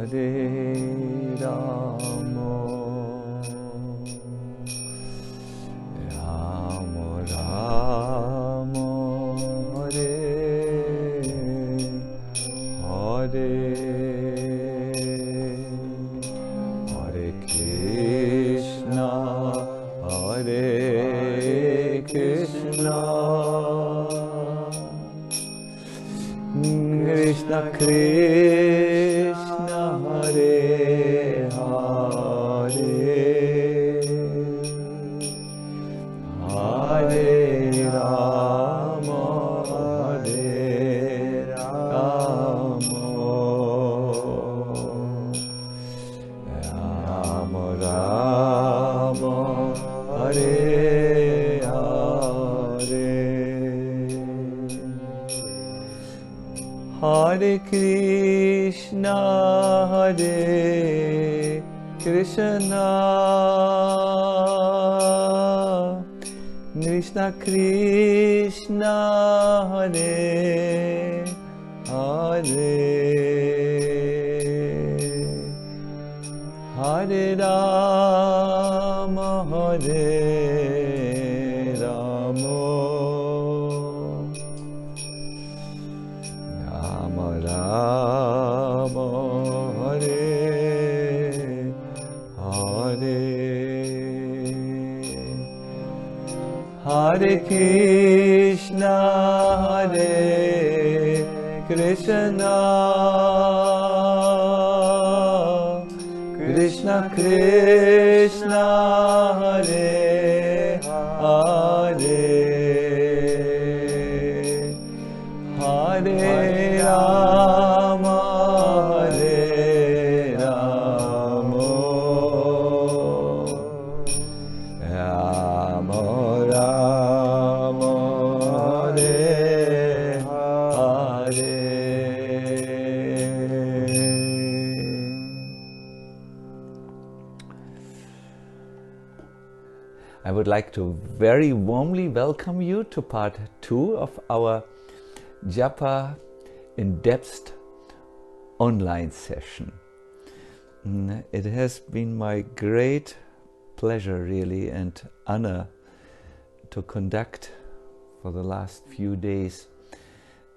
Ramo, Ramo Ramo, Hare Hare, Hare Krishna, Hare Krishna, Krishna Krishna, Hare Hare, Hare Rama, Hare Rama, Rama Rama, Hare Hare, Hare Krishna, Hare Krishna, Krishna Krishna, Hare Hare, Hare Rama, Hare Rama, Rama Rama, Hare Hare, Hare Krishna, Hare Krishna, Krishna Krishna, Hare Hare, Hare Rama, Hare Rama, Rama Rama, Hare Hare. I would like to very warmly welcome you to part 2 of our Japa in-depth online session. It has been my great pleasure really and honor to conduct for the last few days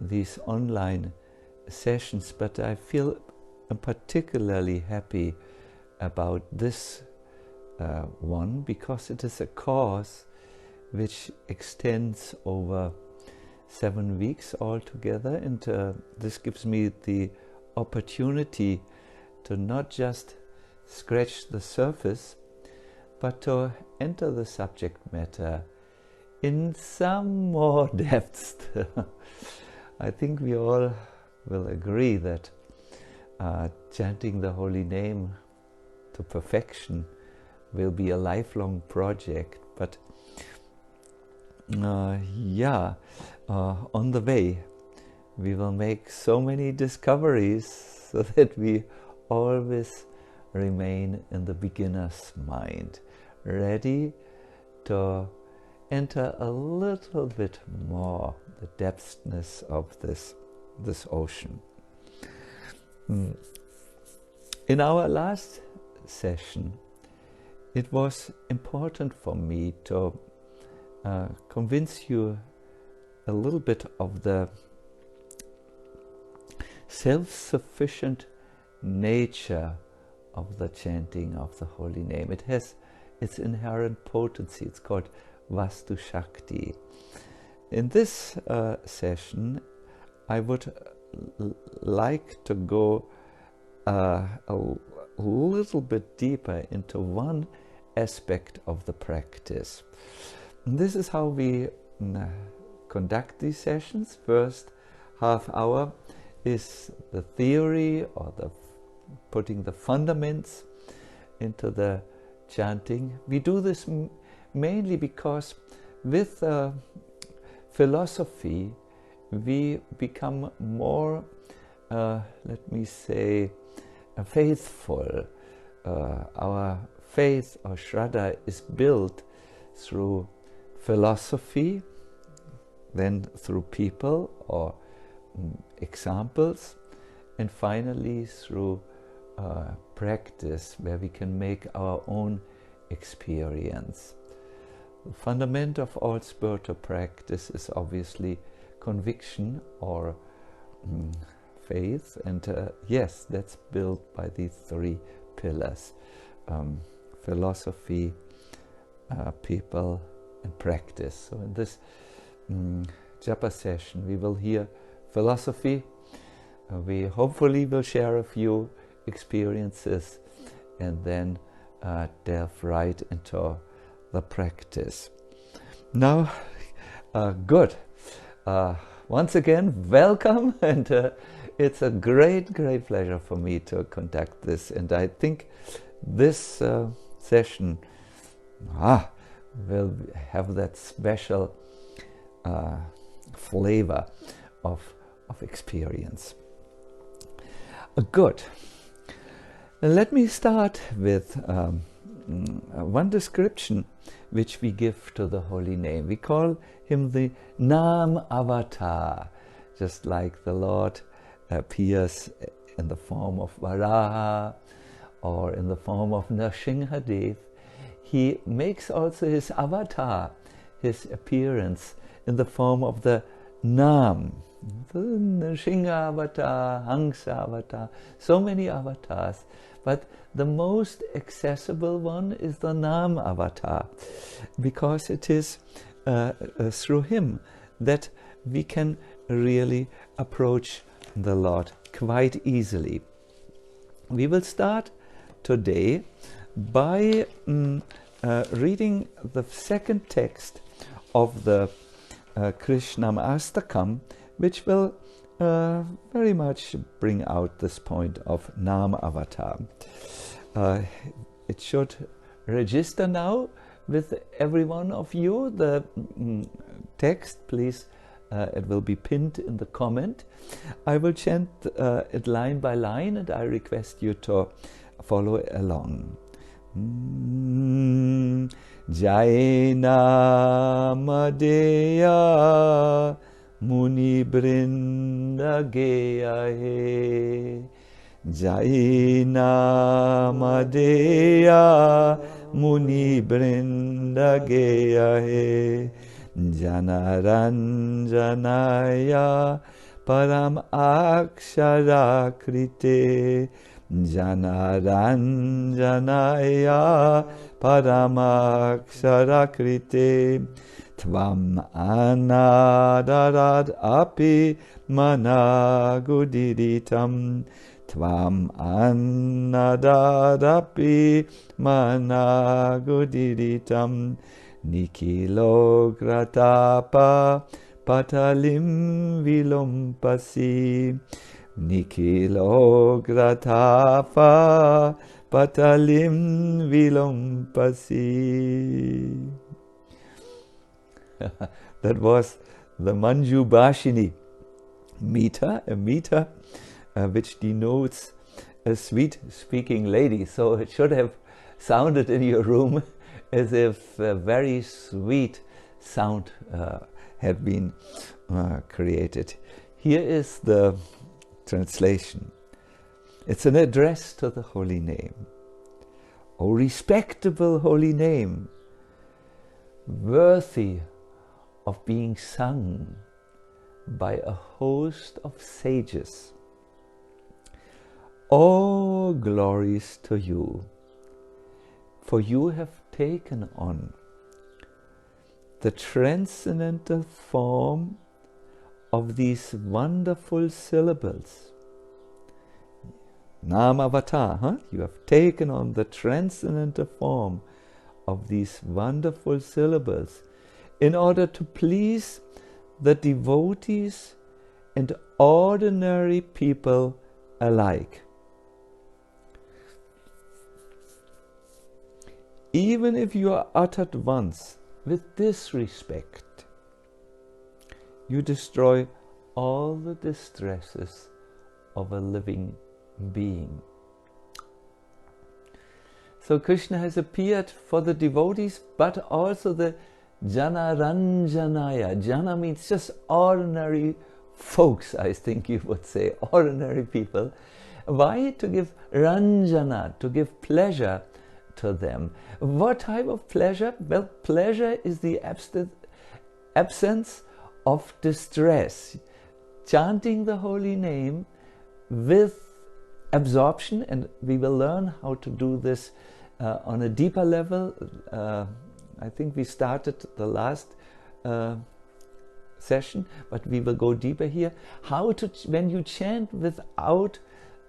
these online sessions, but I feel particularly happy about this one because it is a course which extends over 7 weeks altogether, and this gives me the opportunity to not just scratch the surface but to enter the subject matter in some more depth. I think we all will agree that chanting the holy name to perfection will be a lifelong project, but on the way we will make so many discoveries so that we always remain in the beginner's mind, ready to enter a little bit more the depthness of this ocean. In our last session, it was important for me to convince you a little bit of the self-sufficient nature of the chanting of the holy name. It has its inherent potency. It's called Vastu Shakti. In this session, I would like to go a little bit deeper into one aspect of the practice. And this is how we conduct these sessions. First half hour is the theory or the putting the fundaments into the chanting. We do this mainly because with philosophy we become more, let me say, faithful. Our faith or Shraddha is built through philosophy, then through people or examples, and finally through practice where we can make our own experience. The fundament of all spiritual practice is obviously conviction or faith, and yes, that's built by these three pillars: philosophy, people, and practice. So in this japa session we will hear philosophy. We hopefully will share a few experiences and then delve right into the practice. Now, good. Once again, welcome, and it's a great pleasure for me to conduct this, and I think this session will have that special flavor of experience. Good. Let me start with one description which we give to the holy name. We call him the Nam Avatar, just like the Lord appears in the form of Varaha or in the form of Nrsimhadev. He makes also his avatar, his appearance, in the form of the Nam. The Nrsimha avatar, Hangsa avatar, so many avatars. But the most accessible one is the Nam avatar, because it is through him that we can really approach the Lord quite easily. We will start today by reading the second text of the Krishnam-astakam, which will very much bring out this point of Nam Avatar. It should register now with every one of you. The text, please, it will be pinned in the comment. I will chant it line by line, and I request you to follow along. Jaina Madeya Muni Brinda Geya He, Jaina Madeya Muni Brinda Geya He, Janaranjanaya Param Akshara Krite, Janaranjanaya Paramakshara Krite, Tvam anadarad api managudiritam, Tvam anadarad api managudiritam, Nikilogratapa patalim vilompasi, Nikilogratapa patalim vilompasi. That was the Manju Bhashini meter, a meter which denotes a sweet speaking lady. So it should have sounded in your room as if a very sweet sound had been created. Here is the translation. It's an address to the holy name. O respectable holy name, worthy of being sung by a host of sages. All glories to you, for you have taken on the transcendental form of these wonderful syllables. Nam Avatar, you have taken on the transcendental form of these wonderful syllables in order to please the devotees and ordinary people alike. Even if you are uttered once with disrespect, you destroy all the distresses of a living being. So Krishna has appeared for the devotees, but also the Janaranjanaya. Jana means just ordinary folks, I think you would say, ordinary people. Why? To give ranjana, to give pleasure to them. What type of pleasure? Well, pleasure is the absence of distress. Chanting the holy name with absorption, and we will learn how to do this on a deeper level. I think we started the last session, but we will go deeper here. How to, when you chant without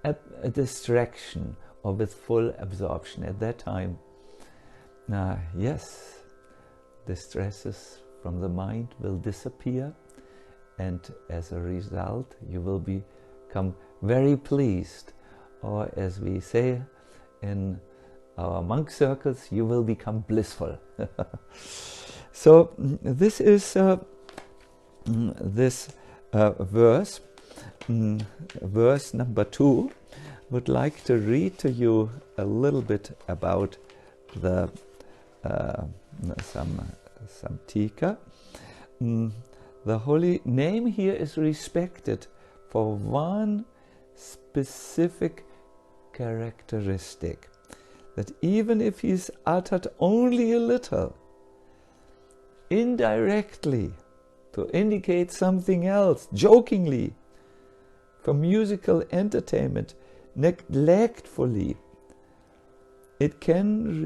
a distraction or with full absorption at that time, yes, the stresses from the mind will disappear, and as a result you will become very pleased, or as we say in our monk circles, you will become blissful. So this is this verse, verse number 2. Would like to read to you a little bit about the some tika. The holy name here is respected for one specific characteristic, that even if he is uttered only a little, indirectly, to indicate something else, jokingly, for musical entertainment, neglectfully, it can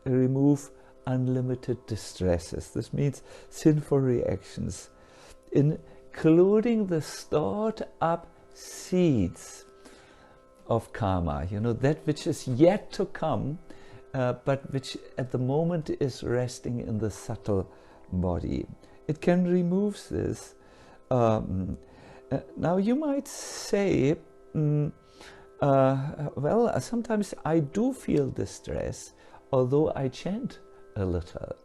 remove unlimited distresses. This means sinful reactions, including the stored up seeds of karma, you know, that which is yet to come, but which at the moment is resting in the subtle body. It can remove this. Now you might say, well, sometimes I do feel distress, although I chant a little.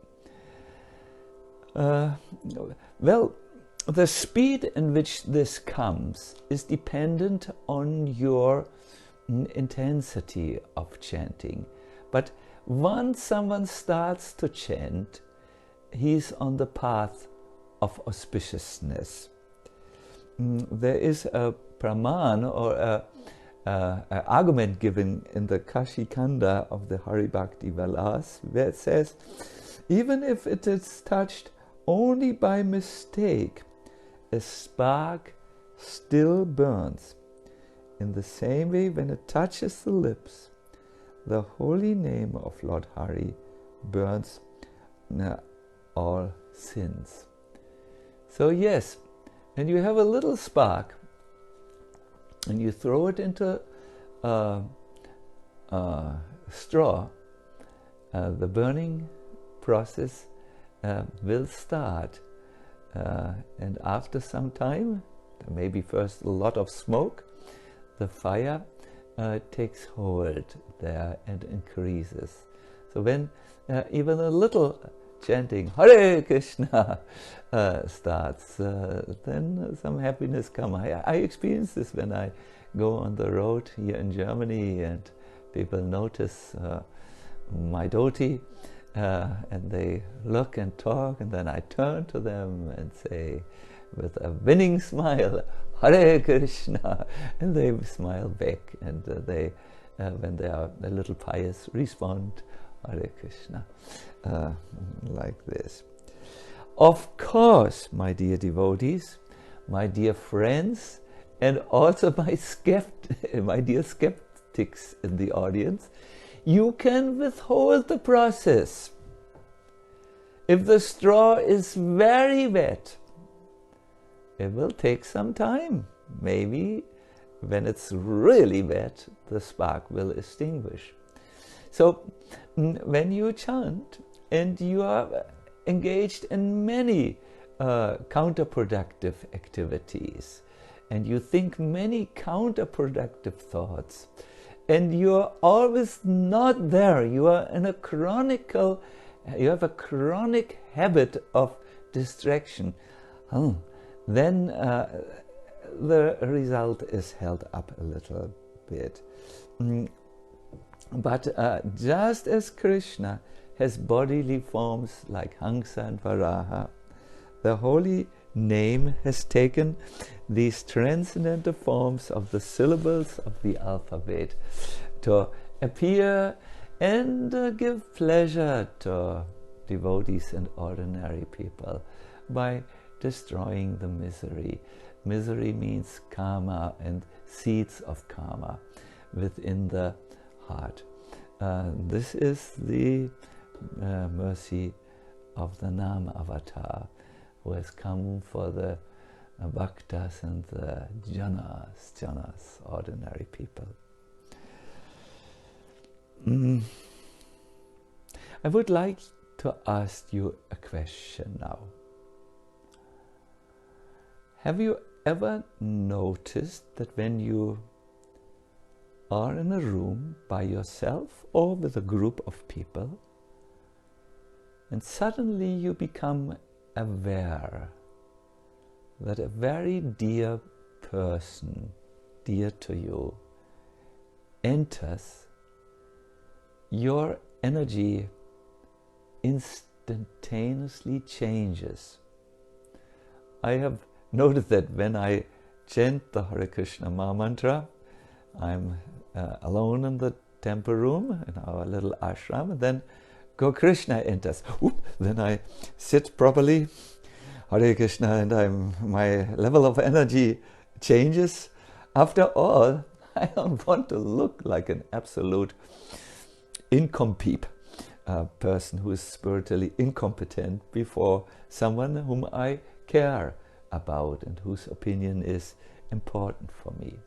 Well, the speed in which this comes is dependent on your intensity of chanting. But once someone starts to chant, he's on the path of auspiciousness. There is a praman, or a argument given in the Kashi Kanda of the Hari Bhakti Vilas, where it says, even if it is touched only by mistake, a spark still burns. In the same way, when it touches the lips, the holy name of Lord Hari burns all sins. So yes, and you have a little spark, and you throw it into straw, the burning process will start. And after some time, maybe first a lot of smoke, the fire takes hold there and increases. So when even a little chanting Hare Krishna starts, then some happiness comes. I experience this when I go on the road here in Germany, and people notice my dhoti, and they look and talk, and then I turn to them and say with a winning smile, Hare Krishna, and they smile back, and they, when they are a little pious, respond Hare Krishna, like this. Of course, my dear devotees, my dear friends, and also my dear skeptics in the audience, you can withhold the process. If the straw is very wet, it will take some time. Maybe when it's really wet, the spark will extinguish. So when you chant and you are engaged in many counterproductive activities, and you think many counterproductive thoughts, and you're always not there, you are in a you have a chronic habit of distraction, then the result is held up a little bit. But just as Krishna has bodily forms like Hamsa and Varaha, the holy name has taken these transcendental forms of the syllables of the alphabet to appear and give pleasure to devotees and ordinary people by destroying the misery. Misery means karma and seeds of karma within the heart. This is the mercy of the Nama avatar, who has come for the bhaktas and the janas, ordinary people. I would like to ask you a question now. Have you ever noticed that when you are in a room by yourself or with a group of people, and suddenly you become aware that a very dear person, dear to you, enters, your energy instantaneously changes. I have noticed that when I chant the Hare Krishna Maha Mantra, I'm alone in the temple room in our little ashram, and then Krishna enters. Then I sit properly, Hare Krishna, and my level of energy changes. After all, I don't want to look like an absolute incompetent person who is spiritually incompetent before someone whom I care about and whose opinion is important for me.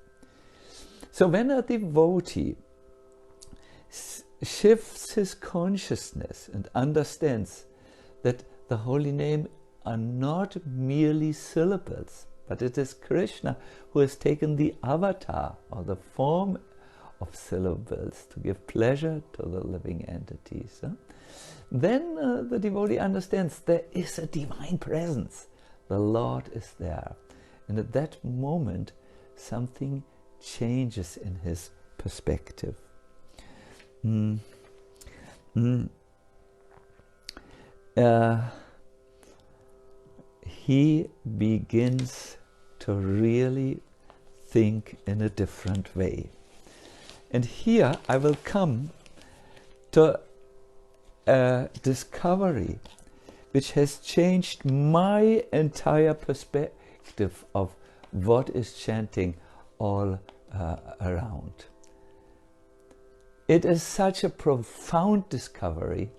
So when a devotee shifts his consciousness and understands that the holy name are not merely syllables, but it is Krishna who has taken the avatar or the form of syllables to give pleasure to the living entities, then the devotee understands there is a divine presence. The Lord is there. And at that moment, something changes in his perspective. He begins to really think in a different way. And here I will come to a discovery which has changed my entire perspective of what is chanting all around. It is such a profound discovery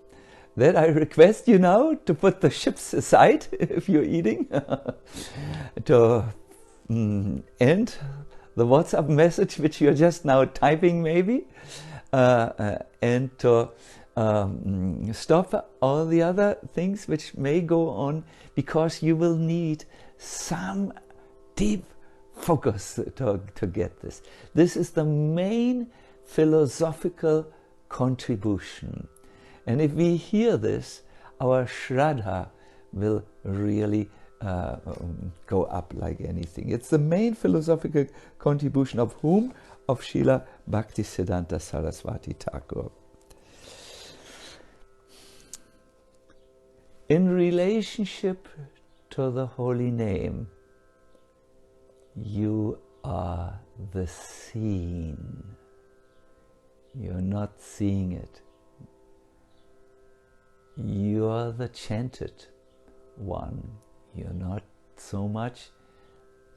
that I request you now to put the chips aside if you're eating, to end the WhatsApp message which you're just now typing maybe, and to stop all the other things which may go on, because you will need some deep focus to get this. This is the main philosophical contribution. And if we hear this, our Shraddha will really go up like anything. It's the main philosophical contribution of whom? Of Srila Bhaktisiddhanta Saraswati Thakur. In relationship to the holy name, you are the seen. You're not seeing it. You are the chanted one. You're not so much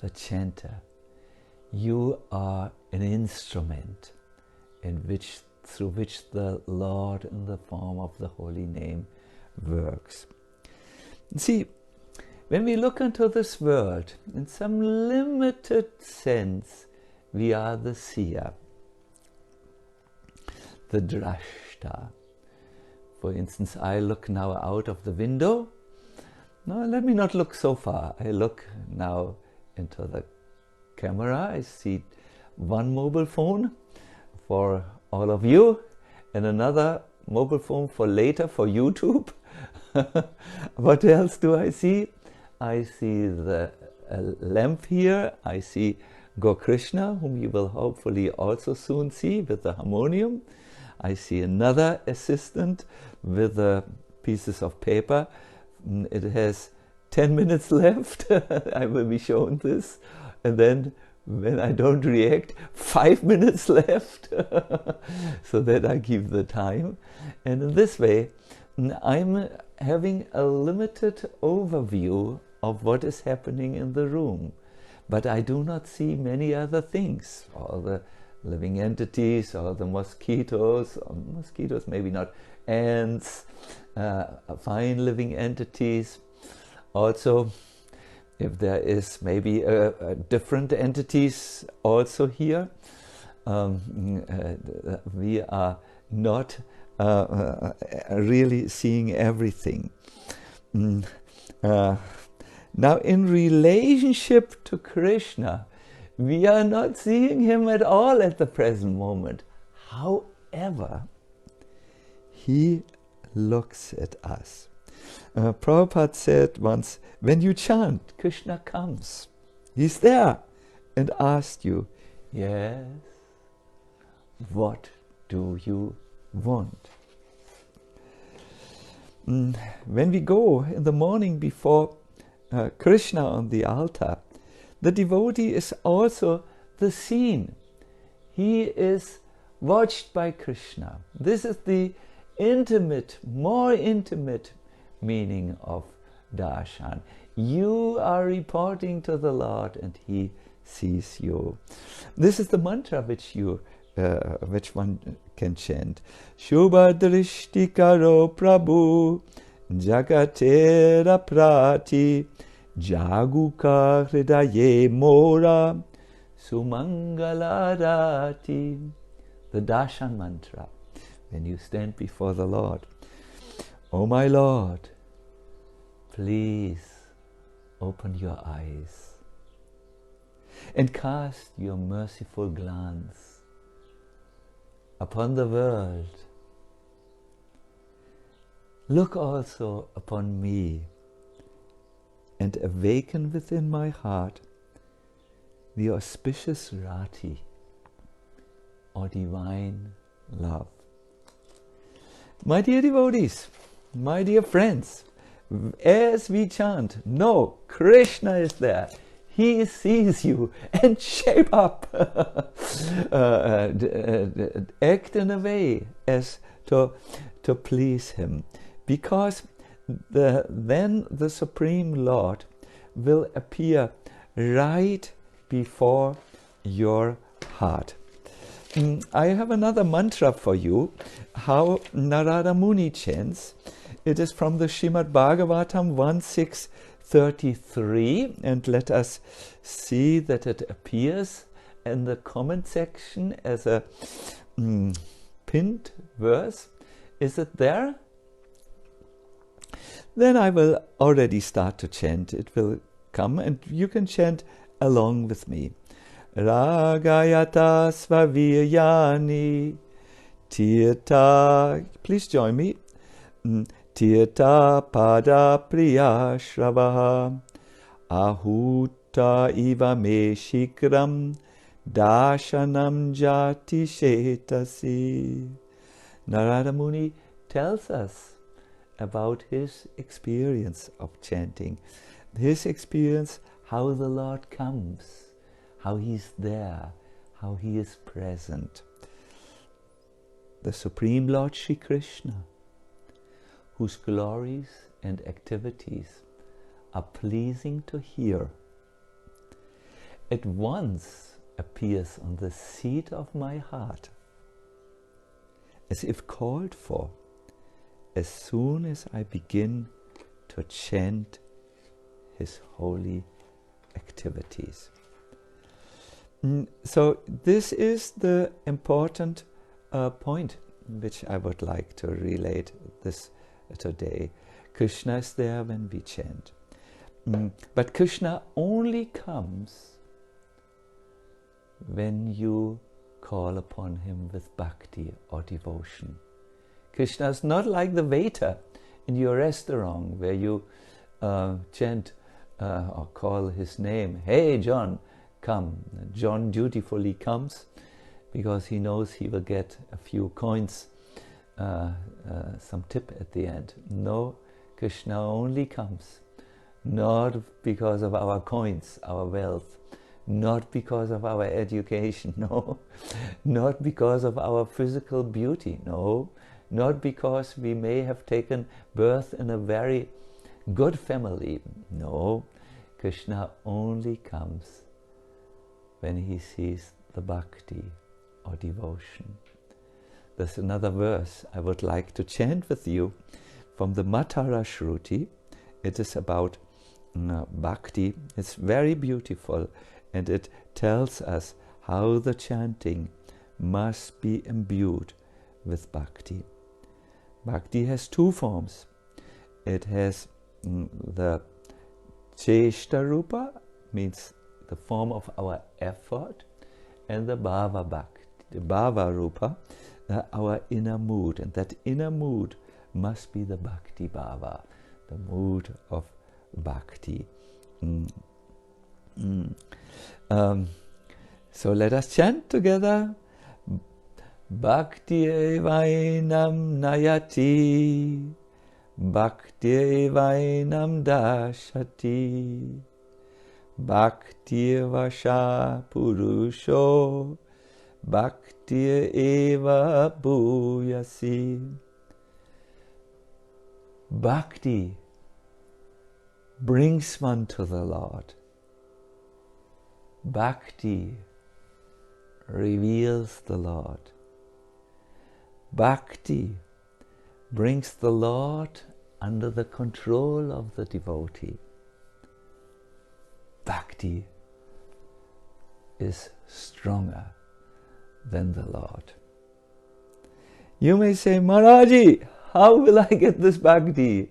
the chanter. You are an instrument through which the Lord in the form of the holy name works. See, when we look into this world, in some limited sense, we are the seer, the drashta. For instance, I look now out of the window. No, let me not look so far. I look now into the camera. I see one mobile phone for all of you and another mobile phone for later for YouTube. What else do I see? I see the lamp here. I see Krishna, whom you will hopefully also soon see with the harmonium. I see another assistant with pieces of paper. It has 10 minutes left, I will be shown this, and then when I don't react, 5 minutes left, so that I keep the time. And in this way, I'm having a limited overview of what is happening in the room, but I do not see many other things. All the living entities, all the mosquitoes, maybe not, ants, fine living entities. Also, if there is maybe different entities also here, we are not really seeing everything. Now, in relationship to Krishna, we are not seeing him at all at the present moment. However, he looks at us. Prabhupada said once, when you chant, Krishna comes. He's there and asks you, yes, what do you want? When we go in the morning before Krishna on the altar, the devotee is also the scene. He is watched by Krishna. This is the intimate, more intimate meaning of darshan. You are reporting to the Lord and he sees you. This is the mantra which one can chant. Shubha drishti karo prabhu jagatera prati jaguka hridaye mora sumangalarati. The darshan mantra when you stand before the Lord. Oh my Lord, please open your eyes and cast your merciful glance upon the world. Look also upon me and awaken within my heart the auspicious rati, or divine love. My dear devotees, my dear friends, as we chant, no, Krishna is there. He sees you, and shape up. Act in a way as to please him, because then the Supreme Lord will appear right before your heart. I have another mantra for you, how Narada Muni chants. It is from the Srimad Bhagavatam 1.6.33, and let us see that it appears in the comment section as a pinned verse. Is it there? Then I will already start to chant. It will come and you can chant along with me. Ragayata svaviryani tirta, please join me. Tirta pada priya shravaha ahuta iva me shikram darshanam jati shetasi. Narada Muni tells us about his experience of chanting, his experience how the Lord comes, how he's there, how he is present. The Supreme Lord Shri Krishna, whose glories and activities are pleasing to hear, at once appears on the seat of my heart, as if called for, as soon as I begin to chant his holy activities. So this is the important point which I would like to relate this today. Krishna is there when we chant. But Krishna only comes when you call upon him with bhakti or devotion. Krishna is not like the waiter in your restaurant where you chant or call his name. Hey John, come. John dutifully comes because he knows he will get a few coins, some tip at the end. No, Krishna only comes not because of our coins, our wealth, not because of our education, no, not because of our physical beauty, no, not because we may have taken birth in a very good family, no. Krishna only comes when he sees the bhakti or devotion. There's another verse I would like to chant with you from the Matara Shruti. It is about bhakti. It's very beautiful, and it tells us how the chanting must be imbued with bhakti. Bhakti has two forms. It has the Cheshta Rupa, means the form of our effort, and the Bhava Bhakti, the Bhava Rupa, our inner mood. And that inner mood must be the Bhakti Bhava, the mood of Bhakti. So let us chant together. Bhakti evainam nayati, Bhakti evainam dashati, Bhakti vasha purusho, Bhakti eva bhuyasi. Bhakti brings one to the Lord. Bhakti reveals the Lord. Bhakti brings the Lord under the control of the devotee. Bhakti is stronger than the Lord. You may say, Maharaji, how will I get this bhakti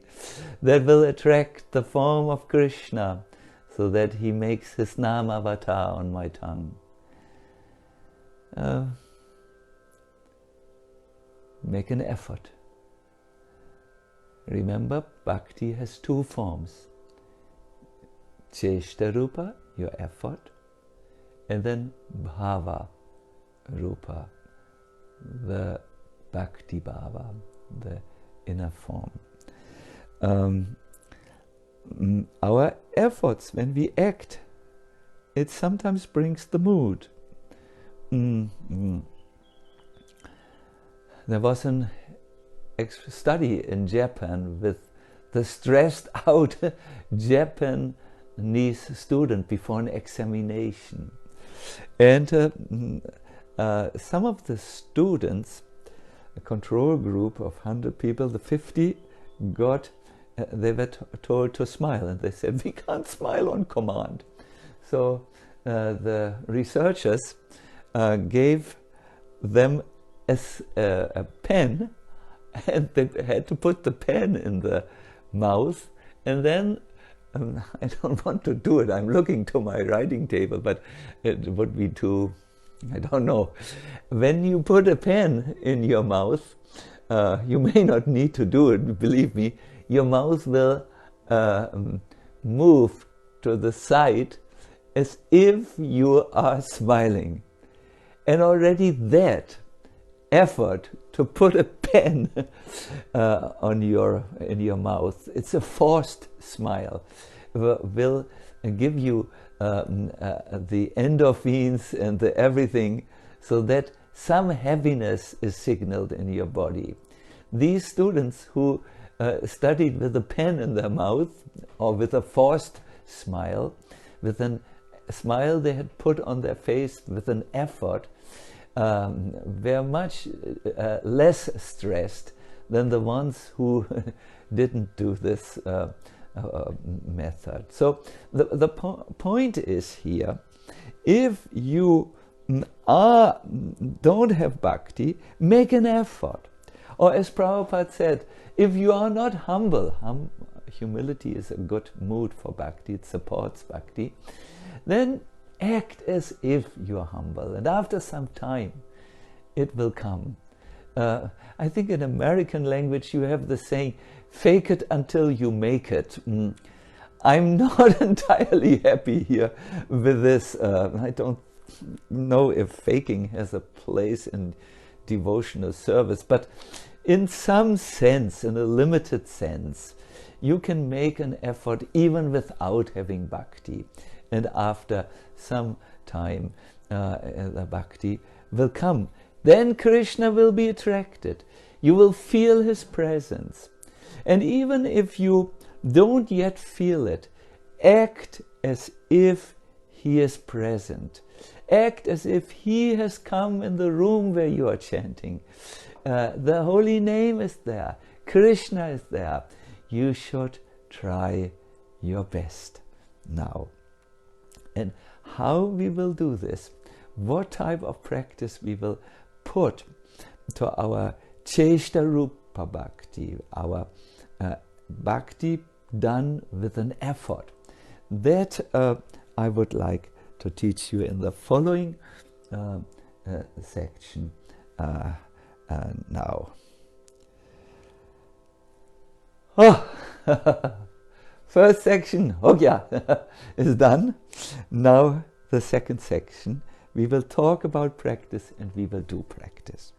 that will attract the form of Krishna so that he makes his Nam avatar on my tongue? Make an effort. Remember, bhakti has two forms. Cheshta Rupa, your effort, and then Bhava Rupa, the Bhakti Bhava, the inner form. Our efforts, when we act, it sometimes brings the mood. There was an study in Japan with the stressed out Japanese student before an examination. And some of the students, a control group of 100 people, the 50 they were told to smile, and they said, we can't smile on command. So the researchers gave them a pen, and they had to put the pen in the mouth, and then I don't want to do it, I'm looking to my writing table, but it would be too, I don't know. When you put a pen in your mouth, you may not need to do it, believe me, your mouth will move to the side as if you are smiling. And already that effort to put a pen in your mouth, it's a forced smile, will give you the endorphins and the everything, so that some heaviness is signaled in your body. These students who studied with a pen in their mouth, or with a forced smile, with a smile they had put on their face with an effort, were much less stressed than the ones who didn't do this method. So the point is here, if you don't have bhakti, make an effort. Or as Prabhupada said, if you are not humble, humility is a good mood for bhakti, it supports bhakti, then act as if you are humble, and after some time it will come. I think in American language you have the saying, fake it until you make it. I'm not entirely happy here with this. I don't know if faking has a place in devotional service, but in some sense, in a limited sense, you can make an effort even without having bhakti. And after some time, the bhakti will come. Then Krishna will be attracted. You will feel his presence. And even if you don't yet feel it, act as if he is present. Act as if he has come in the room where you are chanting. The holy name is there. Krishna is there. You should try your best now. And how we will do this, what type of practice we will put to our Cheshta Rupa Bhakti, our Bhakti done with an effort, that I would like to teach you in the following section now. Oh, first section, is done. Now the second section, we will talk about practice and we will do practice.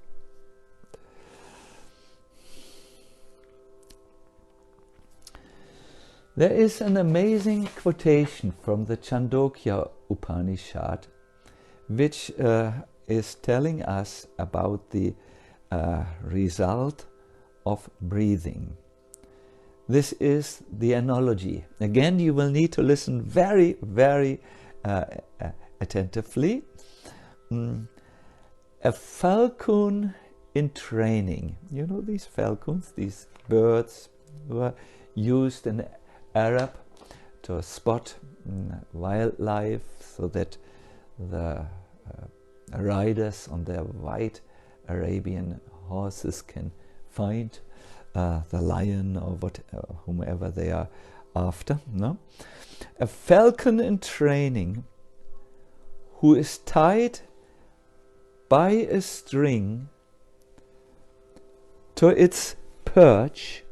There is an amazing quotation from the Chandogya Upanishad, which is telling us about the result of breathing. This is the analogy. Again, you will need to listen very, very attentively. A falcon in training. You know these falcons, these birds who are used in Arab to spot wildlife so that the riders on their white Arabian horses can find the lion or whomever they are after. No? A falcon in training who is tied by a string to its perch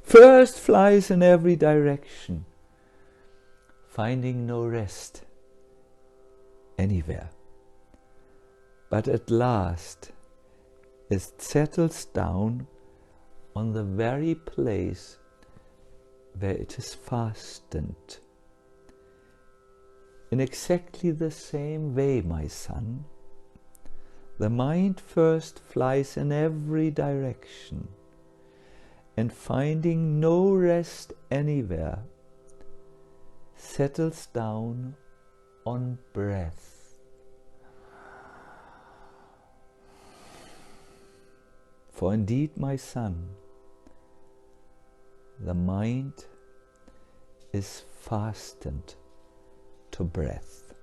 first flies in every direction, finding no rest anywhere, but at last it settles down on the very place where it is fastened. In exactly the same way, my son, the mind first flies in every direction, and finding no rest anywhere, settles down on breath. For indeed, my son, the mind is fastened to breath.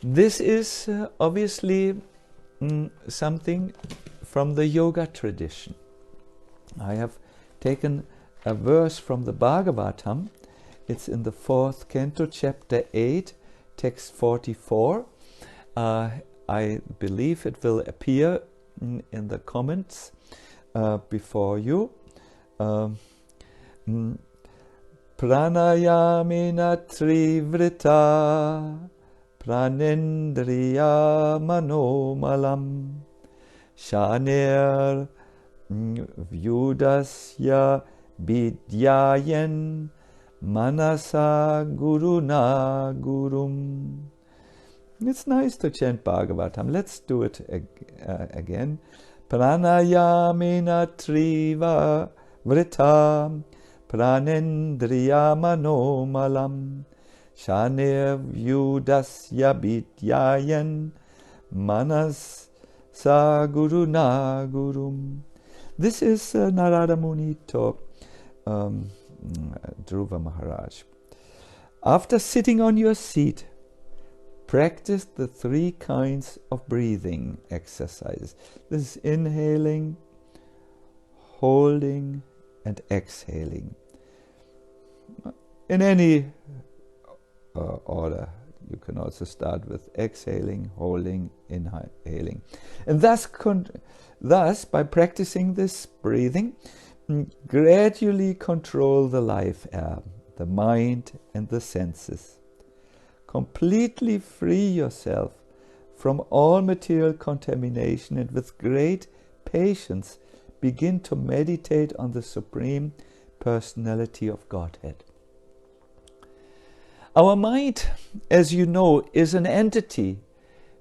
This is obviously something from the yoga tradition. I have taken a verse from the Bhagavatam. It's in the 4th canto, chapter 8, text 44. I believe it will appear in the comments before you. Pranayamena trivrita pranendriya manomalam shanir vyudasya vidyayen manasa guruna gurum. It's nice to chant Bhagavatam. Let's do it again. Pranayamena triva vritam pranendriya manomalam shanir vyudasya vidyayen manas saguruna gurum. This is Narada Muni to Dhruva Maharaj. After sitting on your seat, practice the 3 kinds of breathing exercises. This is inhaling, holding, and exhaling. In any order. You can also start with exhaling, holding, inhaling. And thus, by practicing this breathing, gradually control the life air, the mind and the senses. Completely free yourself from all material contamination and with great patience begin to meditate on the Supreme Personality of Godhead. Our mind, as you know, is an entity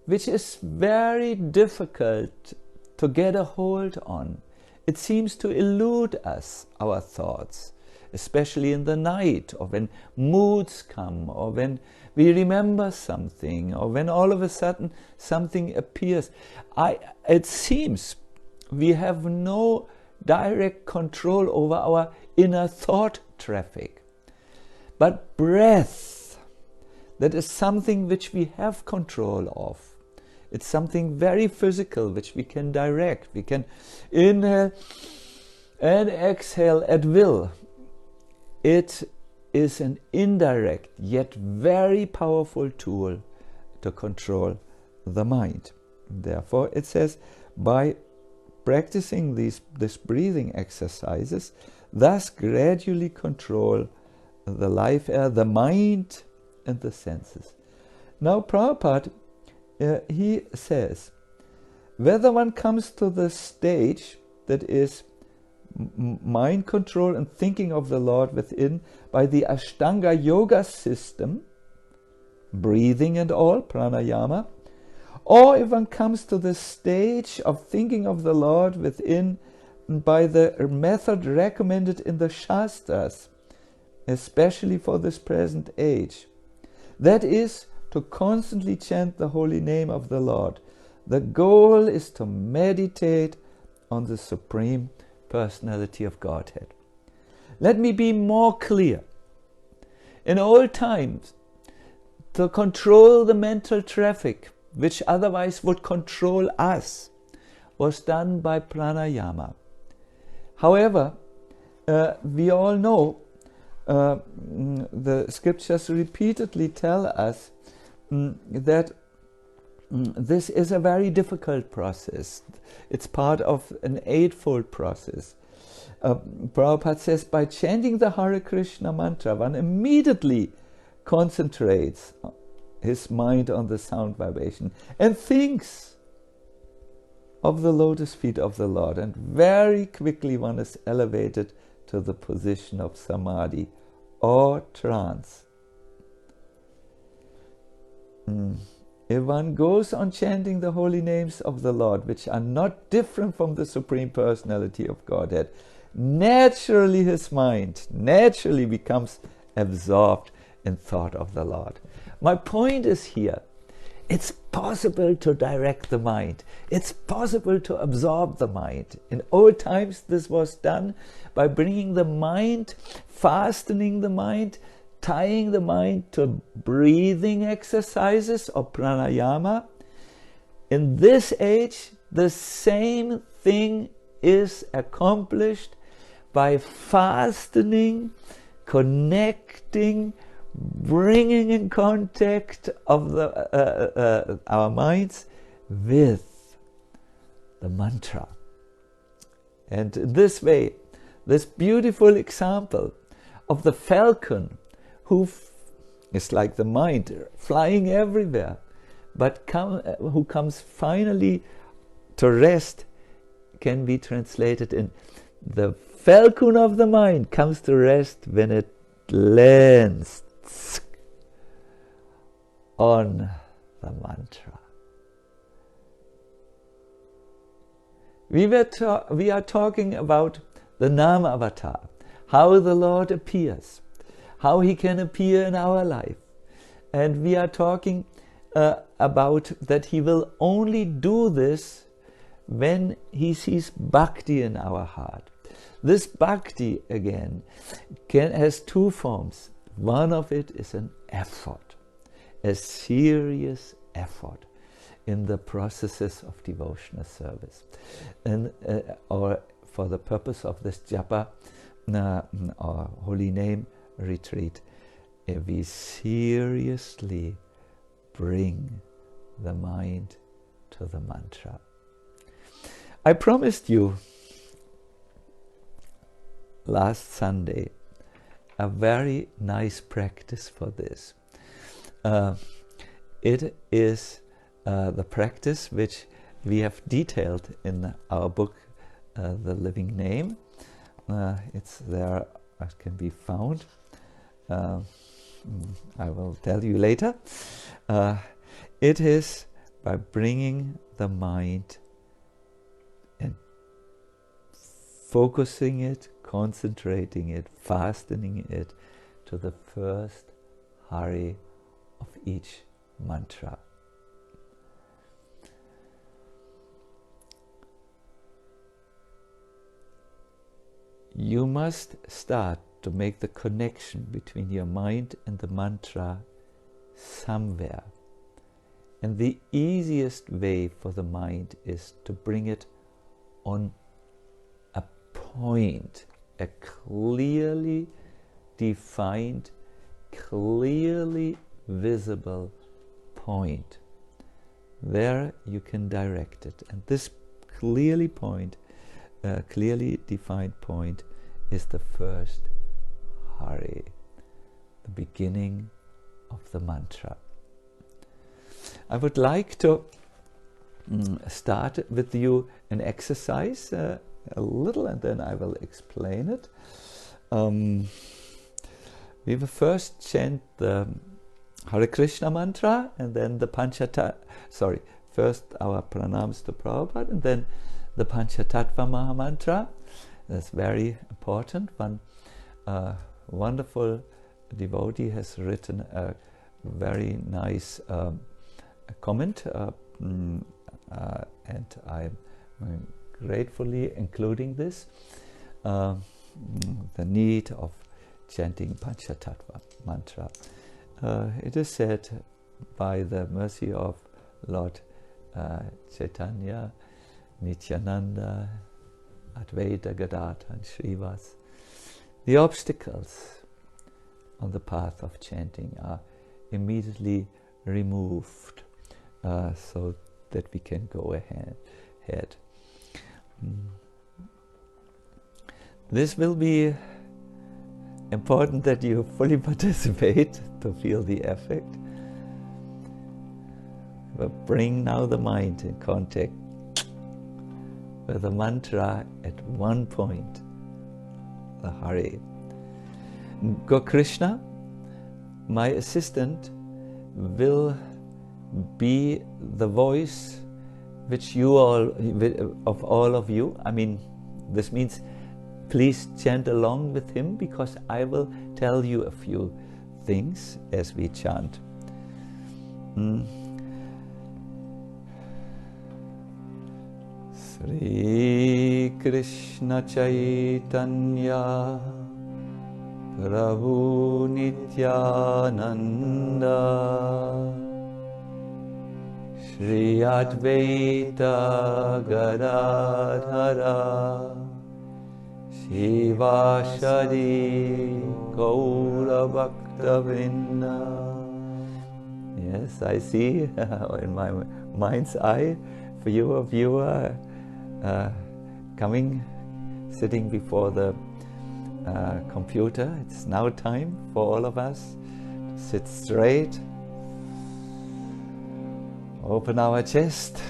which is very difficult to get a hold on. It seems to elude us, our thoughts, especially in the night, or when moods come, or when we remember something, or when all of a sudden something appears. It seems we have no direct control over our inner thought traffic. But breath, that is something which we have control of. It's something very physical which we can direct. We can inhale and exhale at will. It is an indirect yet very powerful tool to control the mind. Therefore, it says, by practicing these breathing exercises, thus gradually control the life air, the mind, and the senses. Now, Prabhupada, he says, whether one comes to the stage that is mind control and thinking of the Lord within by the Ashtanga Yoga system, breathing and all, pranayama, or if one comes to the stage of thinking of the Lord within by the method recommended in the Shastras, especially for this present age, that is to constantly chant the holy name of the Lord. The goal is to meditate on the Supreme Personality of Godhead. Let me be more clear. In old times, to control the mental traffic, which otherwise would control us, was done by pranayama. However, we all know the scriptures repeatedly tell us that this is a very difficult process. It's part of an eightfold process. Prabhupada says, by chanting the Hare Krishna mantra, one immediately concentrates his mind on the sound vibration and thinks of the lotus feet of the Lord, and very quickly one is elevated to the position of samadhi or trance. If one goes on chanting the holy names of the Lord, which are not different from the Supreme Personality of Godhead, naturally his mind naturally becomes absorbed in thought of the Lord. My point is here, it's possible to direct the mind. It's possible to absorb the mind. In old times this was done by bringing the mind, fastening the mind, tying the mind to breathing exercises or pranayama. In this age, the same thing is accomplished by fastening, connecting, bringing in contact of our minds with the mantra. And in this way, this beautiful example of the falcon who is like the mind, flying everywhere, but who comes finally to rest, can be translated in the falcon of the mind comes to rest when it lands on the mantra. We are talking about the Nama Avatar, how the Lord appears, how he can appear in our life. And we are talking about that he will only do this when he sees bhakti in our heart. This bhakti, again, has two forms. One of it is an effort, a serious effort in the processes of devotional service. And, or for the purpose of this japa, or holy name retreat, we seriously bring the mind to the mantra. I promised you last Sunday a very nice practice for this. It is the practice which we have detailed in our book, the living name. It's there, it can be found. I will tell you later. It is by bringing the mind and focusing it, concentrating it, fastening it to the first hari of each mantra. You must start to make the connection between your mind and the mantra somewhere. And the easiest way for the mind is to bring it on a point, a clearly defined, clearly visible point. There you can direct it. And this clearly defined point is the first hari, the beginning of the mantra. I would like to start with you an exercise a little, and then I will explain it. We will first chant the Hare Krishna mantra, and then the first our pranams to Prabhupada, and then the Panchatattva Maha Mantra. That's very important. One wonderful devotee has written a very nice comment, and I'm gratefully including this, the need of chanting Panchatattva mantra. It is said by the mercy of Lord Chaitanya, Nityananda, Advaita Gadadhar and Srivas, the obstacles on the path of chanting are immediately removed, so that we can go ahead. This will be important that you fully participate to feel the effect. But bring now the mind in contact with the mantra at one point, the Hare. Krishna, my assistant, will be the voice which you all, of all of you. I mean, this means please chant along with him, because I will tell you a few things as we chant. Sri Krishna Chaitanya Prabhu Nityananda Shri Advaita Gadadhara Shivashadi Gaura Bhaktavrinda. Yes, I see in my mind's eye for you a viewer coming, sitting before the computer. It's now time for all of us to sit straight, open our chest,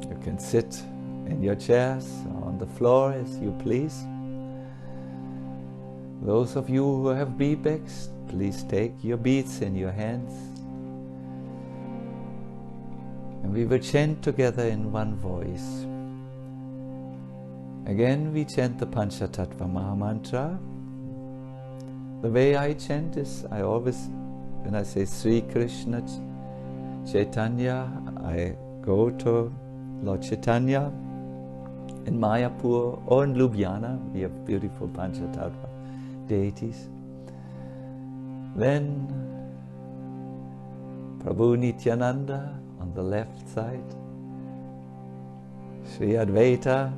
you can sit in your chairs on the floor as you please. Those of you who have beadbacks, please take your beads in your hands. And we will chant together in one voice. Again, we chant the Panchatattva Maha Mantra. The way I chant is, I always, when I say Sri Krishna Chaitanya, I go to Lord Chaitanya in Mayapur or in Ljubljana. We have beautiful Panchatattva deities. Then Prabhu Nityananda on the left side, Sri Advaita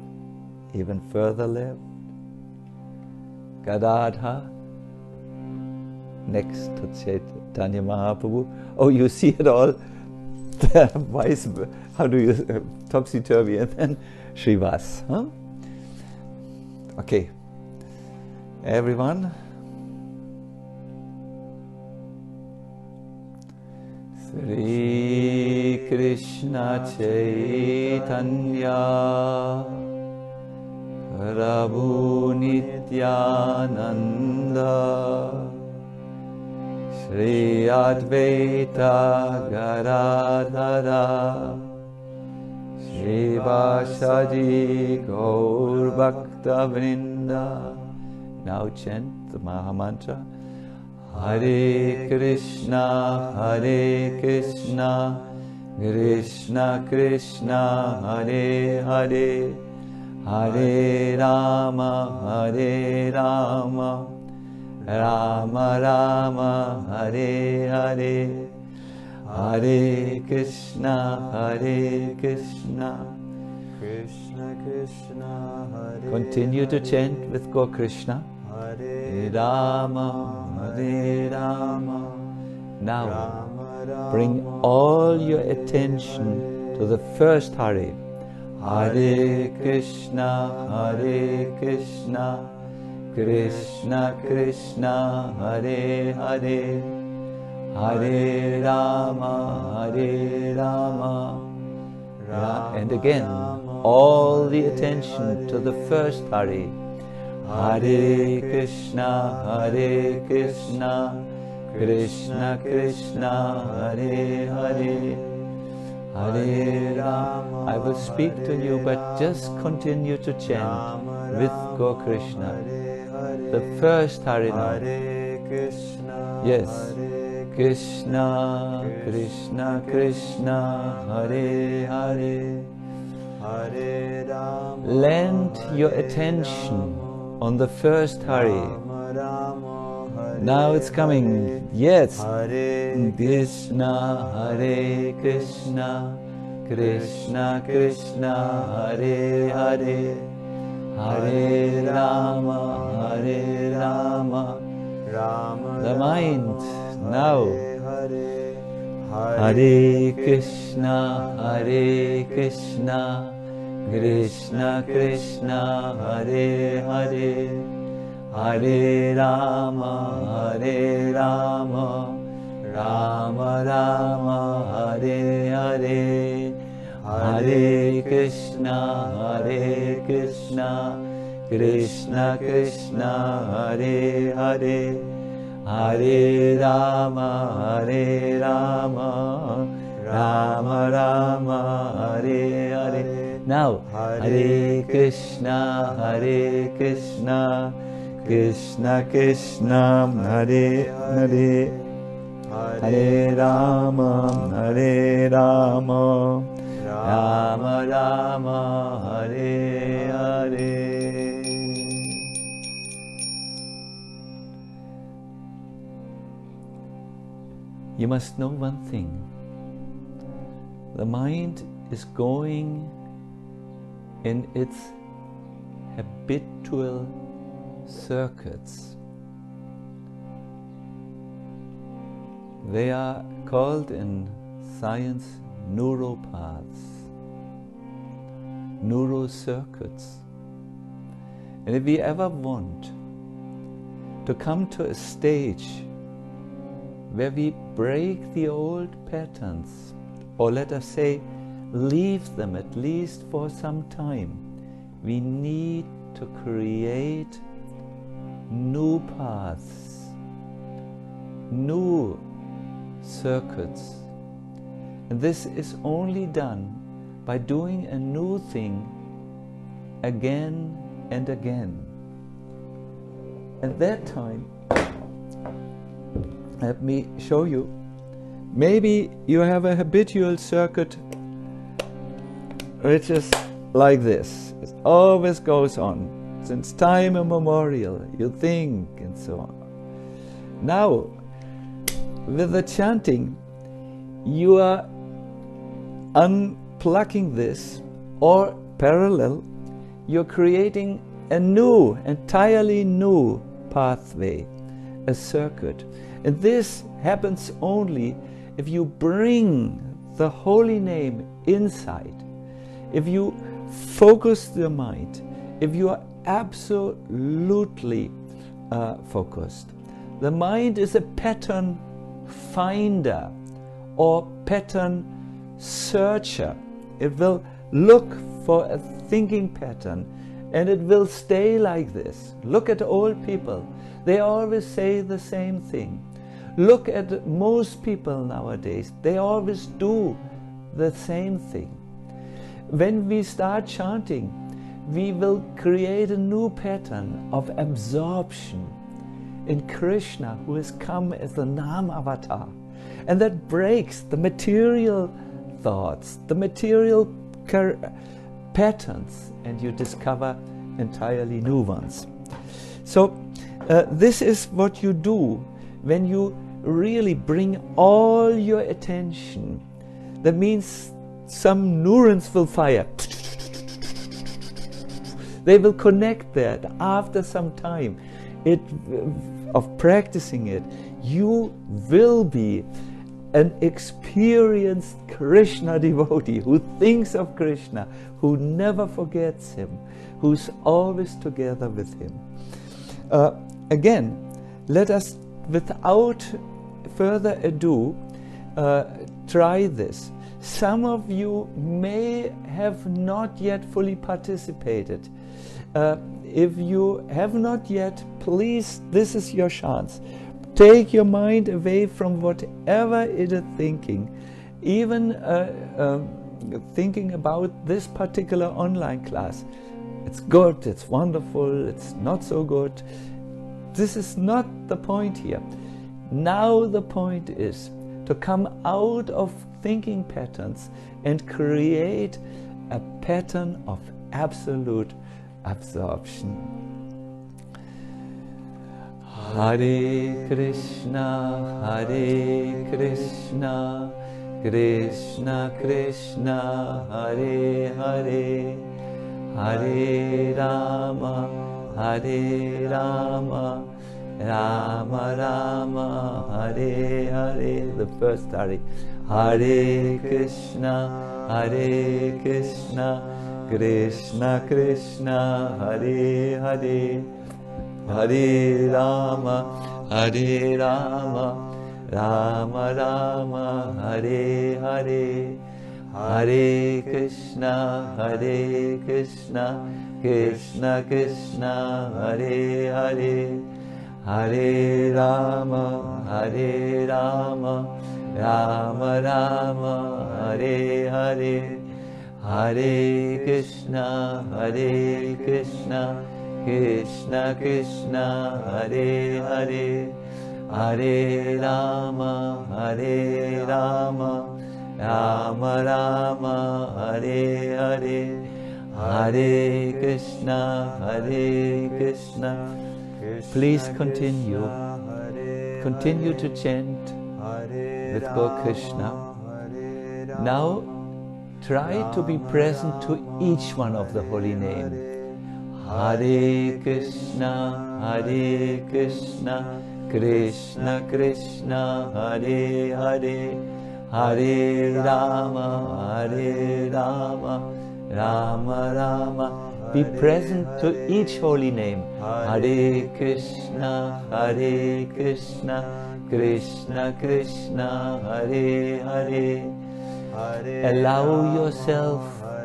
even further left, Gadadhar next to Chaitanya Mahaprabhu. Oh, you see it all, how do you, topsy-turvy, and then Srivas. Huh? Okay, everyone. Sri Krishna Chaitanya Prabhu Nityananda Shri Advaita Gadadhara Srivasaji Gaur Bhakta Vrinda. Now chant the Mahamantra. Hare Krishna, Krishna Krishna, Hare Hare, Hare Rama, Rama Rama, Hare Hare, Hare Krishna, Krishna Krishna, Hare. Continue to chant with Gaur Krishna. Hare Rama, Hare Rama. Now, bring all your attention to the first Hare. Hare Krishna, Krishna Krishna, Hare Hare, Hare Rama, and again, all the attention to the first Hare. Hare Krishna, Krishna Krishna, Hare Hare, Hare Rama. I will speak to you, but just continue to chant with Gaur Krishna. The first Hare now. Yes. Krishna, Krishna Krishna, Hare Hare, Hare Rama. Lend your attention on the first Hare. Now it's coming. Yes. Hare Krishna, Krishna Krishna, Hare Hare, Hare Rama, the mind now. Hare Krishna, Krishna Krishna, Hare Hare, Hare Rama, Rama Rama, Hare Hare, Hare Krishna, Krishna Krishna, Hare Hare, Hare Rama, Rama Rama, Hare Hare. Now, Hare Krishna, Krishna Krishna, Hare Hare, Hare Rama, Rama Rama, Hare Hare. You must know one thing. The mind is going in its habitual circuits. They are called in science neuropaths, neurocircuits. And if we ever want to come to a stage where we break the old patterns, or let us say, leave them at least for some time, we need to create new paths, new circuits. And this is only done by doing a new thing again and again. At that time, let me show you. Maybe you have a habitual circuit which is like this. It always goes on. Since time immemorial, you think and so on. Now, with the chanting, you are unplugging this, or parallel, you're creating a new, entirely new pathway, a circuit. And this happens only if you bring the holy name inside, if you focus the mind, if you are absolutely focused. The mind is a pattern finder or pattern searcher. It will look for a thinking pattern, and it will stay like this. Look at old people. They always say the same thing. Look at most people nowadays. They always do the same thing. When we start chanting, we will create a new pattern of absorption in Krishna, who has come as the Nam avatar. And that breaks the material thoughts, the material patterns, and you discover entirely new ones. So this is what you do when you really bring all your attention. That means some neurons will fire. They will connect that after some time of practicing it. You will be an experienced Krishna devotee who thinks of Krishna, who never forgets him, who's always together with him. Again, let us, without further ado, try this. Some of you may have not yet fully participated. If you have not yet, please, this is your chance. Take your mind away from whatever it is thinking, even thinking about this particular online class. It's good, it's wonderful, it's not so good. This is not the point here. Now the point is to come out of thinking patterns and create a pattern of absolute absorption. Hare Krishna, Krishna Krishna, Hare Hare, Hare Rama, Rama Rama, Hare Hare. The first Hare. Hare Krishna, Krishna Krishna, Hare Hare, Hare Rama, Rama Rama, Hare Hare, Hare Krishna, Krishna Krishna, Hare Hare, Hare Rama, Rama Rama, Hare Hare, Hare Krishna, Krishna Krishna, Hare Hare, Hare Rama, Rama Rama, Hare Hare, Hare Krishna, Krishna. Please continue to chant with God Krishna. Now try to be present to each one of the holy names. Hare Krishna, Krishna Krishna, Hare Hare, Hare Rama, Rama Rama. Be present to each holy name. Hare Krishna, Krishna Krishna, Hare Hare. Allow yourself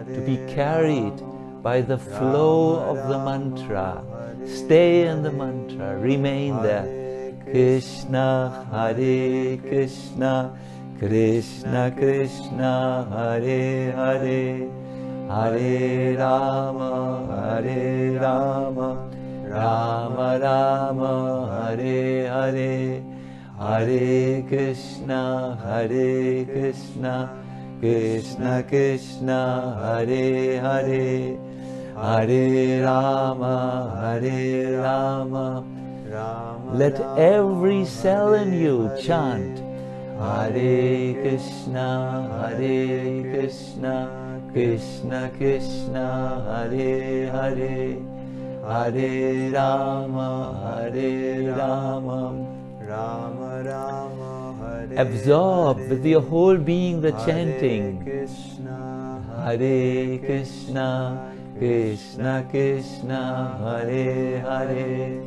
to be carried by the flow of the mantra. Stay in the mantra, remain there. Krishna, Hare Krishna, Krishna Krishna, Hare Hare, Hare Rama, Rama Rama, Hare Hare, Hare Krishna, Krishna Krishna, Hare Hare, Hare Rama, Let every cell in you chant Hare Krishna, Krishna Krishna, Hare Hare, Hare Rama, Rama Rama, Hare. Absorb with your whole being the chanting. Hare Krishna, Krishna Krishna, Hare Hare,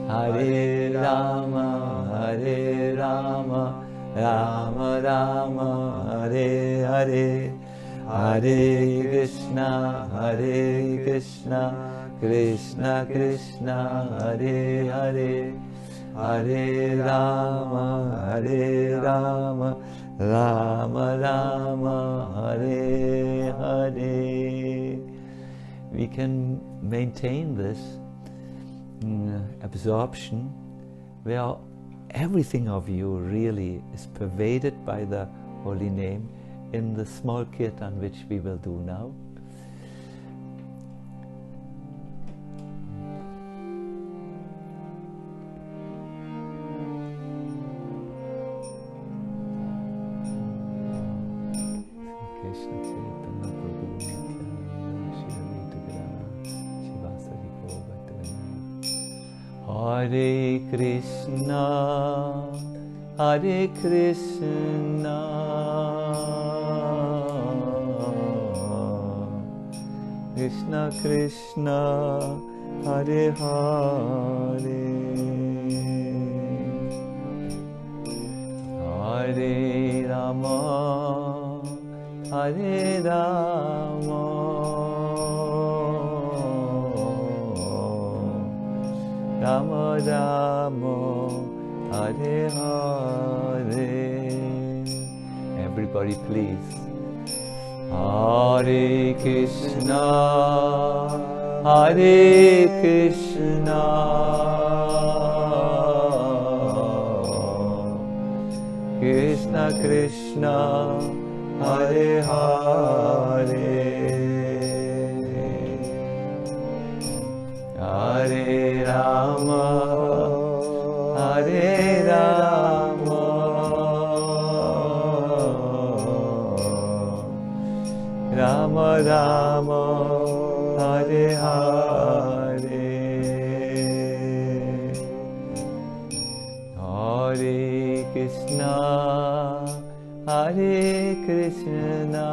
Hare Rama, Rama Rama, Hare Hare, Hare Krishna, Krishna Krishna, Hare Hare, Hare Rama, Rama Rama, Hare Hare. We can maintain this absorption where everything of you really is pervaded by the holy name in the small kirtan which we will do now. Hare Krishna, Hare Krishna, Krishna Krishna, Hare Hare, Hare Rama, Hare Rama, Rama Rama, Hare Hare. Everybody please. Hare Krishna, Hare Krishna, Krishna Krishna, Hare Hare, Hare Rama, Hare Rama, Rama Rama, Hare Hare, Hare Krishna, Hare Krishna,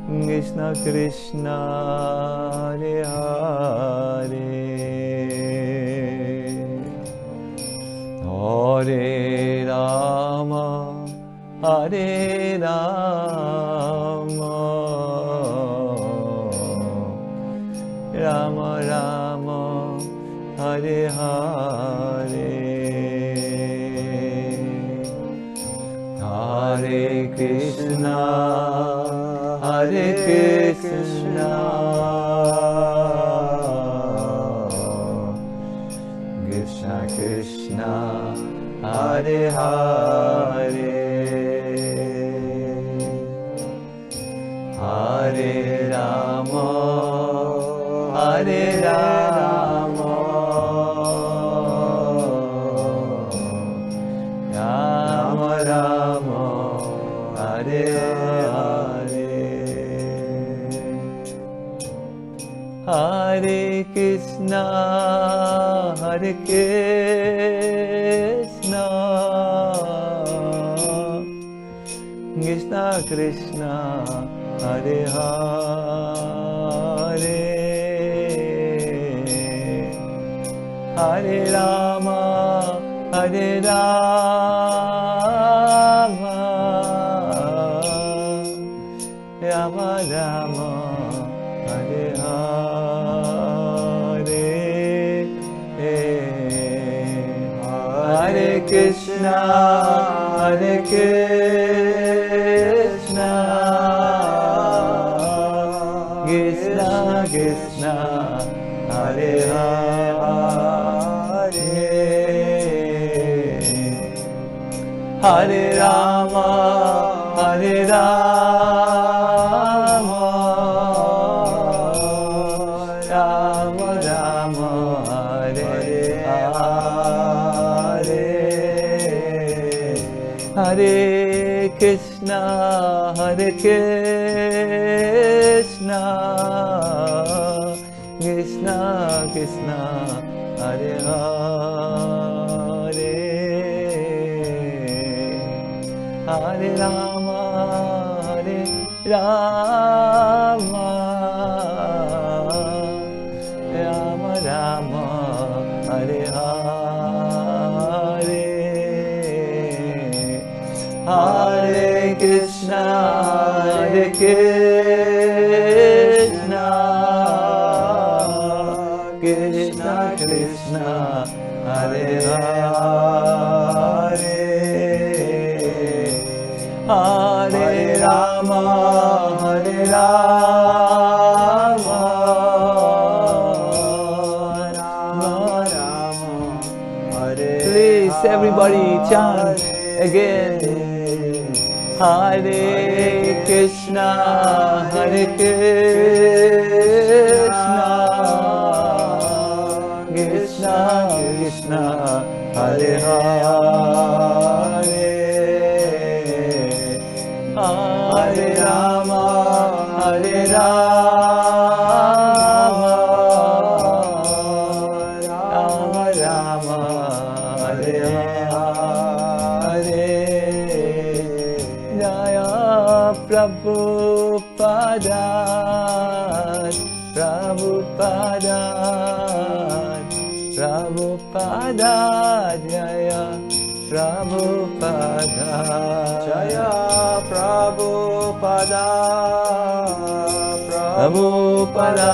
Krishna Krishna, Hare Hare, Hare Rama, Hare Rama, Rama Rama, Hare Hare, Hare Krishna, Hare Krishna, Krishna Krishna, Hare Hare, Hare Rama, Hare Rama, Rama Rama, Hare Hare, Hare Krishna, Hare Krishna, Krishna Krishna, Hare Hare, Hare Rama, Hare Rama, Rama Rama, Hare Hare, Hare Krishna, Hare Krishna, Krishna Krishna, Hare Hare, Hare Rama, Hare Rama, Rama Rama, Hare Hare, Hare Krishna, Hare Krishna, Krishna Krishna, Hare Hare, Hare Rama, Hare Rama, Rama Rama, Hare Hare. Krishna, Hare Krishna, Krishna Krishna, Hare Hare, Hare Rama, Hare Rama, Rama Rama, Hare. Please, everybody, chant again. Hare Krishna, Hare Krishna, Krishna Krishna, Hare Hare, Hare Rama, Hare Rama, Rama Rama, Hare Hare. Jaya Prabhupada, Prabhupada, Prabhupada, Jaya Prabhupada, Jaya Prabhupada, Prabhupada,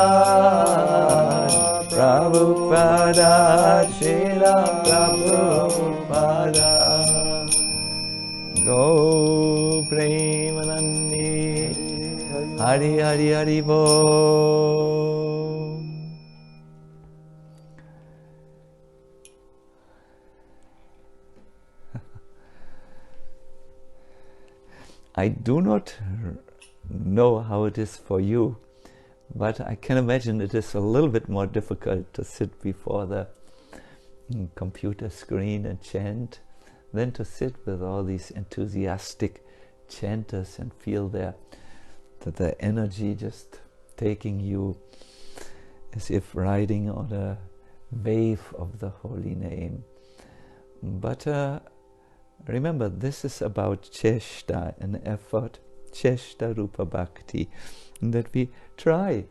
Prabhupada, Srila Prabhupada. Go Premanandi, Hari Hari Hari Bo. I do not know how it is for you, but I can imagine it is a little bit more difficult to sit before the computer screen and chant than to sit with all these enthusiastic chanters and feel the energy just taking you as if riding on a wave of the holy name. But remember, this is about cheshta, an effort, cheshta rupa bhakti, that we try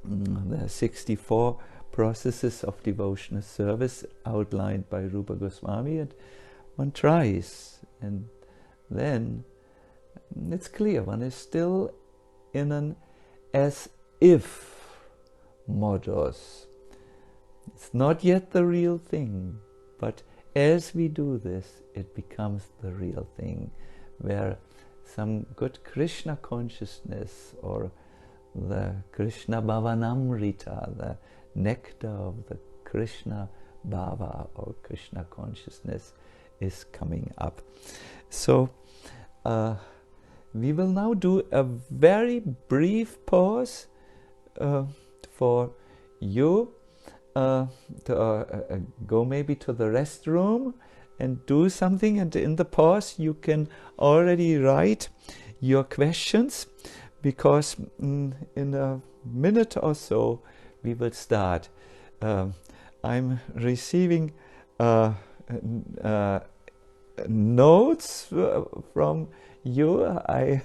the 64 processes of devotional service outlined by Rupa Goswami, and one tries, and then it's clear one is still in an as-if modus. It's not yet the real thing, but as we do this, it becomes the real thing, where some good Krishna consciousness, or the Krishna Bhavanamrita, the nectar of the Krishna Bhava or Krishna consciousness, is coming up. So we will now do a very brief pause for you to go maybe to the restroom and do something, and in the pause you can already write your questions, because in a minute or so we will start. I'm receiving notes from you. I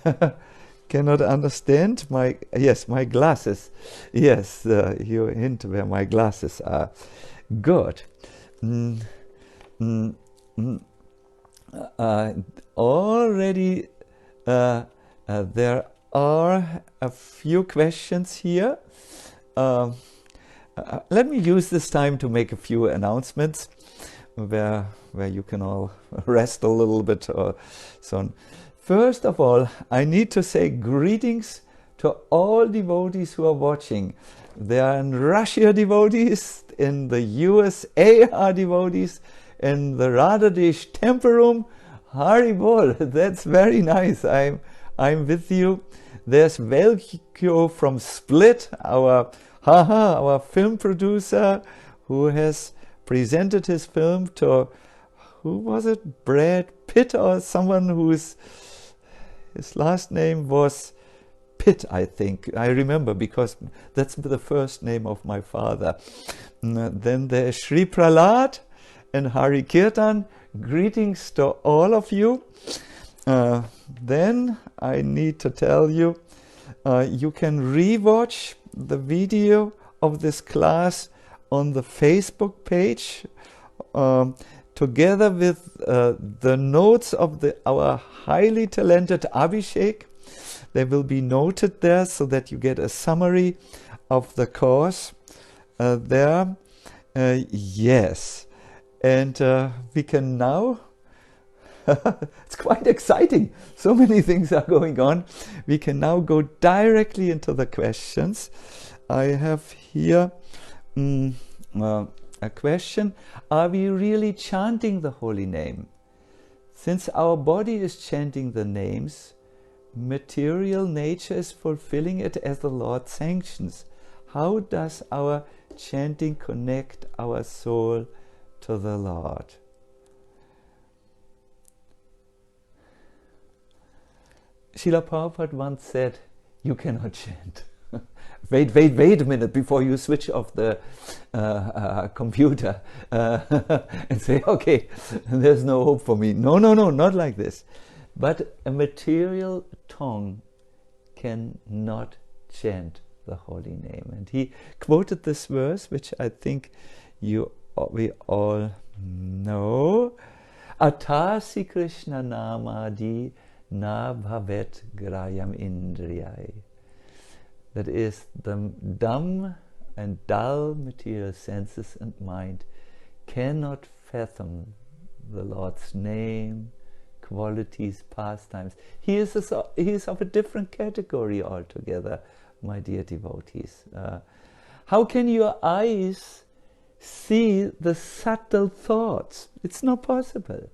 cannot understand my glasses. Yes, you hint where my glasses are. Good. Already there are a few questions here. Let me use this time to make a few announcements where you can all rest a little bit or so on. First of all, I need to say greetings to all devotees who are watching. There are in Russia devotees, in the USA are devotees, in the Radhadesh temple room. Haribol, that's very nice. I'm with you. There's Velkyo from Split, our film producer, who has presented his film to, who was it, Brad Pitt, or someone whose his last name was Pitt, I think. I remember, because that's the first name of my father. Then there's Sri Prahlad and Hari Kirtan. Greetings to all of you. Then I need to tell you, you can rewatch the video of this class on the Facebook page, together with the notes of our highly talented Abhishek. They will be noted there so that you get a summary of the course there. Yes, and we can now, it's quite exciting, so many things are going on. We can now go directly into the questions. I have here a question: are we really chanting the holy name? Since our body is chanting the names, material nature is fulfilling it as the Lord sanctions. How does our chanting connect our soul to the Lord? Srila Prabhupada once said, you cannot chant. Wait a minute before you switch off the computer and say, okay, there's no hope for me. No, not like this. But a material tongue cannot chant the holy name. And he quoted this verse, which I think we all know. Atasi Krishna namadi na bhavet grayam indriyai. That is, the dumb and dull material senses and mind cannot fathom the Lord's name, qualities, pastimes. He is of a different category altogether, my dear devotees. How can your eyes see the subtle thoughts? It's not possible.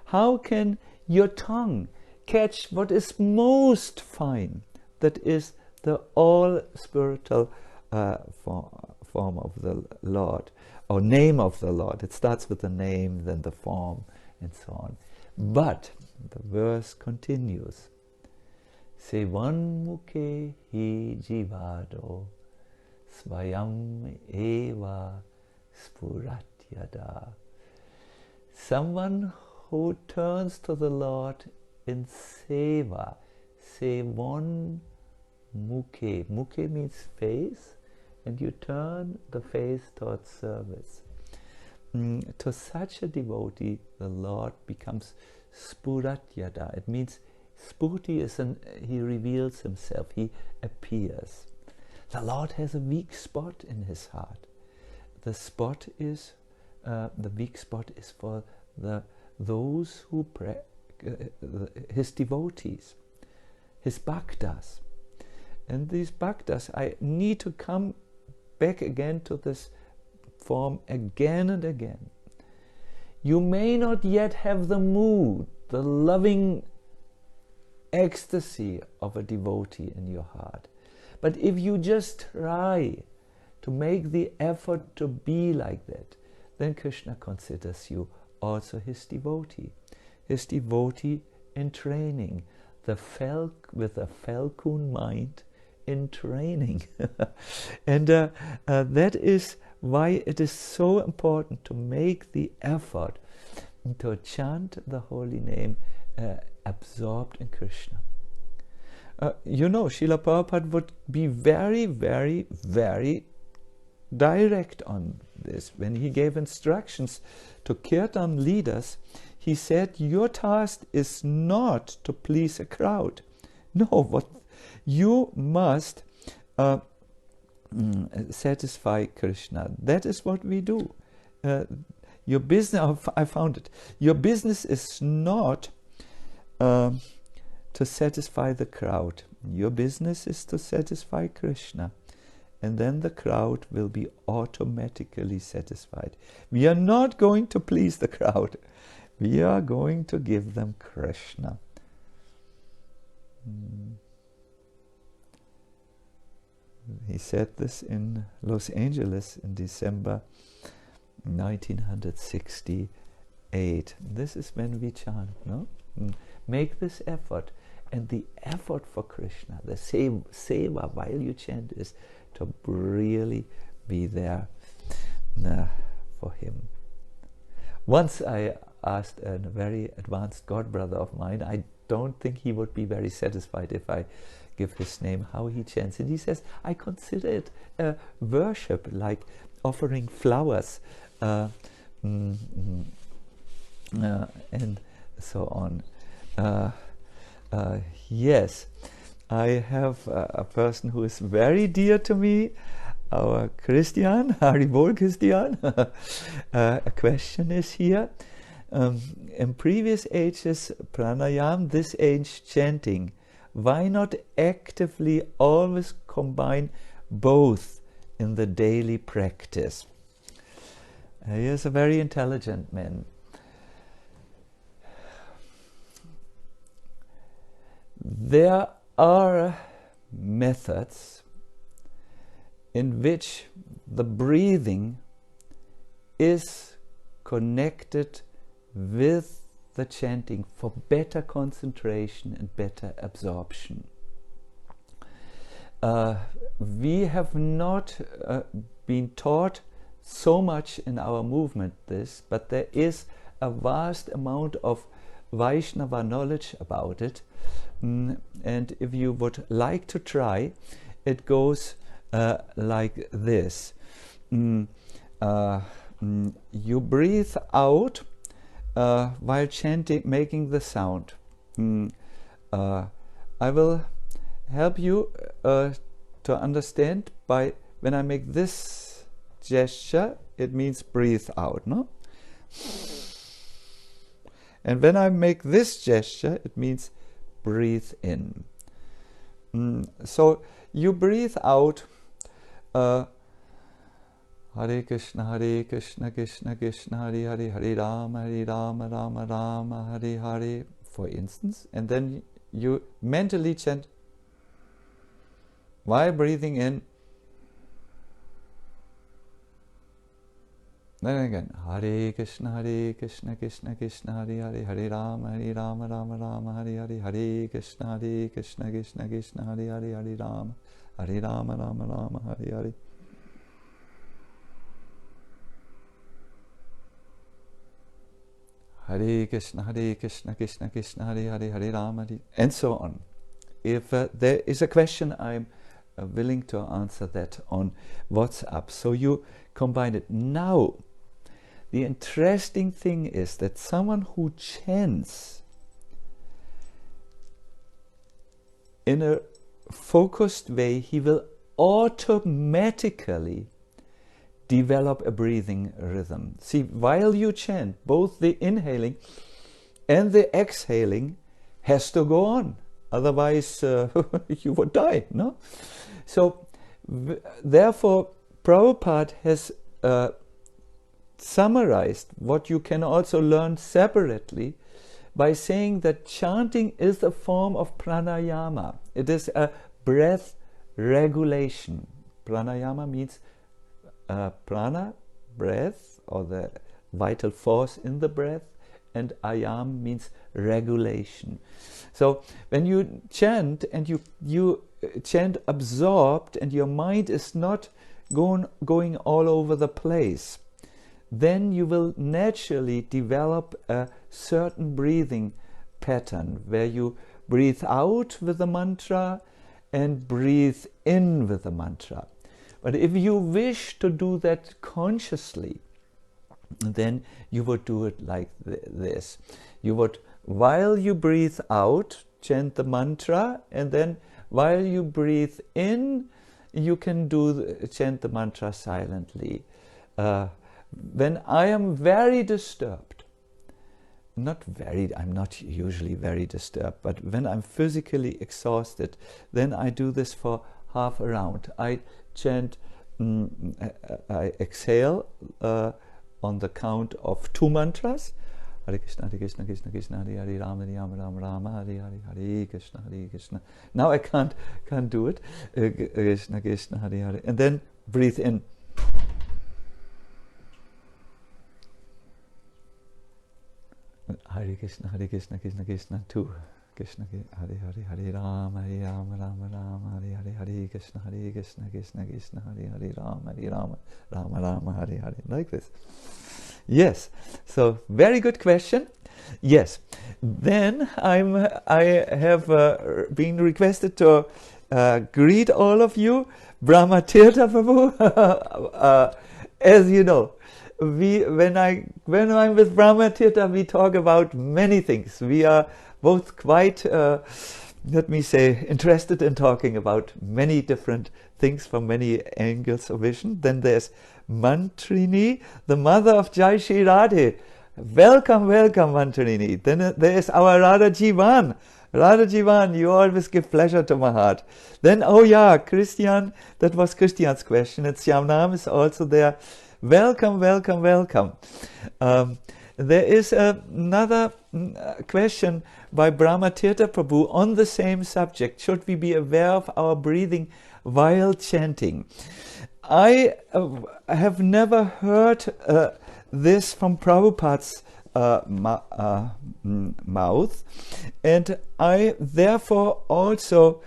How can your tongue catch what is most fine, that is the all spiritual form of the Lord, or name of the Lord? It starts with the name, then the form, and so on. But the verse continues. Sevan mukhe hi jivado svayam eva spuratyada. Someone who turns to the Lord in seva. Sevan mukhe. Mukhe means face, and you turn the face towards service. To such a devotee, the Lord becomes spuratyada. It means spurti is he reveals himself, he appears. The Lord has a weak spot in his heart. The weak spot is for those who his devotees, his bhaktas. And these bhaktas, I need to come back again to this form again and again. You may not yet have the mood, the loving ecstasy of a devotee in your heart. But if you just try to make the effort to be like that, then Krishna considers you also his devotee in training, with a falcon mind in training. And that is why it is so important to make the effort to chant the holy name absorbed in Krishna. Srila Prabhupada would be very, very, very direct on this. When he gave instructions to kirtan leaders, he said, your task is not to please a crowd. No, what you must satisfy Krishna. That is what we do. Your business, I found it. Your business is not to satisfy the crowd. Your business is to satisfy Krishna. And then the crowd will be automatically satisfied. We are not going to please the crowd. We are going to give them Krishna. He said this in Los Angeles in December 1968. This is when we chant, no? Make this effort. And the effort for Krishna, the seva while you chant, is to really be there for him. Once I asked a very advanced god brother of mine, I don't think he would be very satisfied if I give his name, how he chants. And he says, I consider it a worship, like offering flowers and so on. Yes, I have a person who is very dear to me, our Christian, Haribol Christian. A question is here. In previous ages, pranayam, this age chanting, why not actively always combine both in the daily practice? He is a very intelligent man. There are methods in which the breathing is connected with the chanting for better concentration and better absorption. We have not been taught so much in our movement this, but there is a vast amount of Vaishnava knowledge about it. And if you would like to try, it goes like this. You breathe out while chanting, making the sound. I will help you to understand by when I make this gesture, it means breathe out, no? And when I make this gesture, it means breathe in. So you breathe out Hare Krishna, Krishna Krishna, Hare Hare, Hare Rama, Rama Rama, Hare Hare, for instance, and then you mentally chant while breathing in. Then again, Hare Krishna, Krishna Krishna, Hare Hare, Hare Rama, Rama Rama, Hare Hare, Hare Krishna, Krishna Krishna, Hare Hare, Hare Rama, Rama Rama, Hare Hare. Hare Krishna, Krishna Krishna, Hare Hare, Hare Rama, and so on. If there is a question, I'm willing to answer that on WhatsApp. So you combine it. Now, the interesting thing is that someone who chants in a focused way, he will automatically develop a breathing rhythm. See, while you chant, both the inhaling and the exhaling has to go on. Otherwise, you would die, no? So, therefore, Prabhupada has summarized what you can also learn separately by saying that chanting is a form of pranayama. It is a breath regulation. Pranayama means prana, breath, or the vital force in the breath, and ayam means regulation. So when you chant and you chant absorbed and your mind is not going all over the place, then you will naturally develop a certain breathing pattern where you breathe out with the mantra and breathe in with the mantra. But if you wish to do that consciously, then you would do it like this. You would, while you breathe out, chant the mantra, and then while you breathe in, you can chant the mantra silently. When I am very disturbed, I'm not usually very disturbed, but when I'm physically exhausted, then I do this for half a round. I chant, I exhale on the count of 2 mantras. Hare Krishna, Krishna Krishna, Hare Hare, Rama Rama, Rama Hare Hare, Hare Krishna. Now I can't do it. Krishna Krishna, Hare Hare, and then breathe in. Hare Krishna, Krishna Krishna, 2. Krishna Hare Hare, Hare Rama, Rama Hare Hare, Hare Krishna Krishna Hare Hare, Rama Rama, Hare Hare, like this. Yes, so very good question. Yes, then I have been requested to greet all of you, Brahma Tirtha Prabhu. As you know, when I'm with Brahma Tirtha, we talk about many things. We are both quite, let me say, interested in talking about many different things from many angles of vision. Then there's Mantrini, the mother of Jai Shri Radhe. Welcome, welcome, Mantrini. Then there is our Radha Jivan. Radha Jivan, you always give pleasure to my heart. Then, oh yeah, Christian, that was Christian's question. And Syamnam is also there. Welcome, welcome, welcome. There is another question by Brahma Tirtha Prabhu on the same subject. Should we be aware of our breathing while chanting? I have never heard this from Prabhupada's mouth, and I therefore also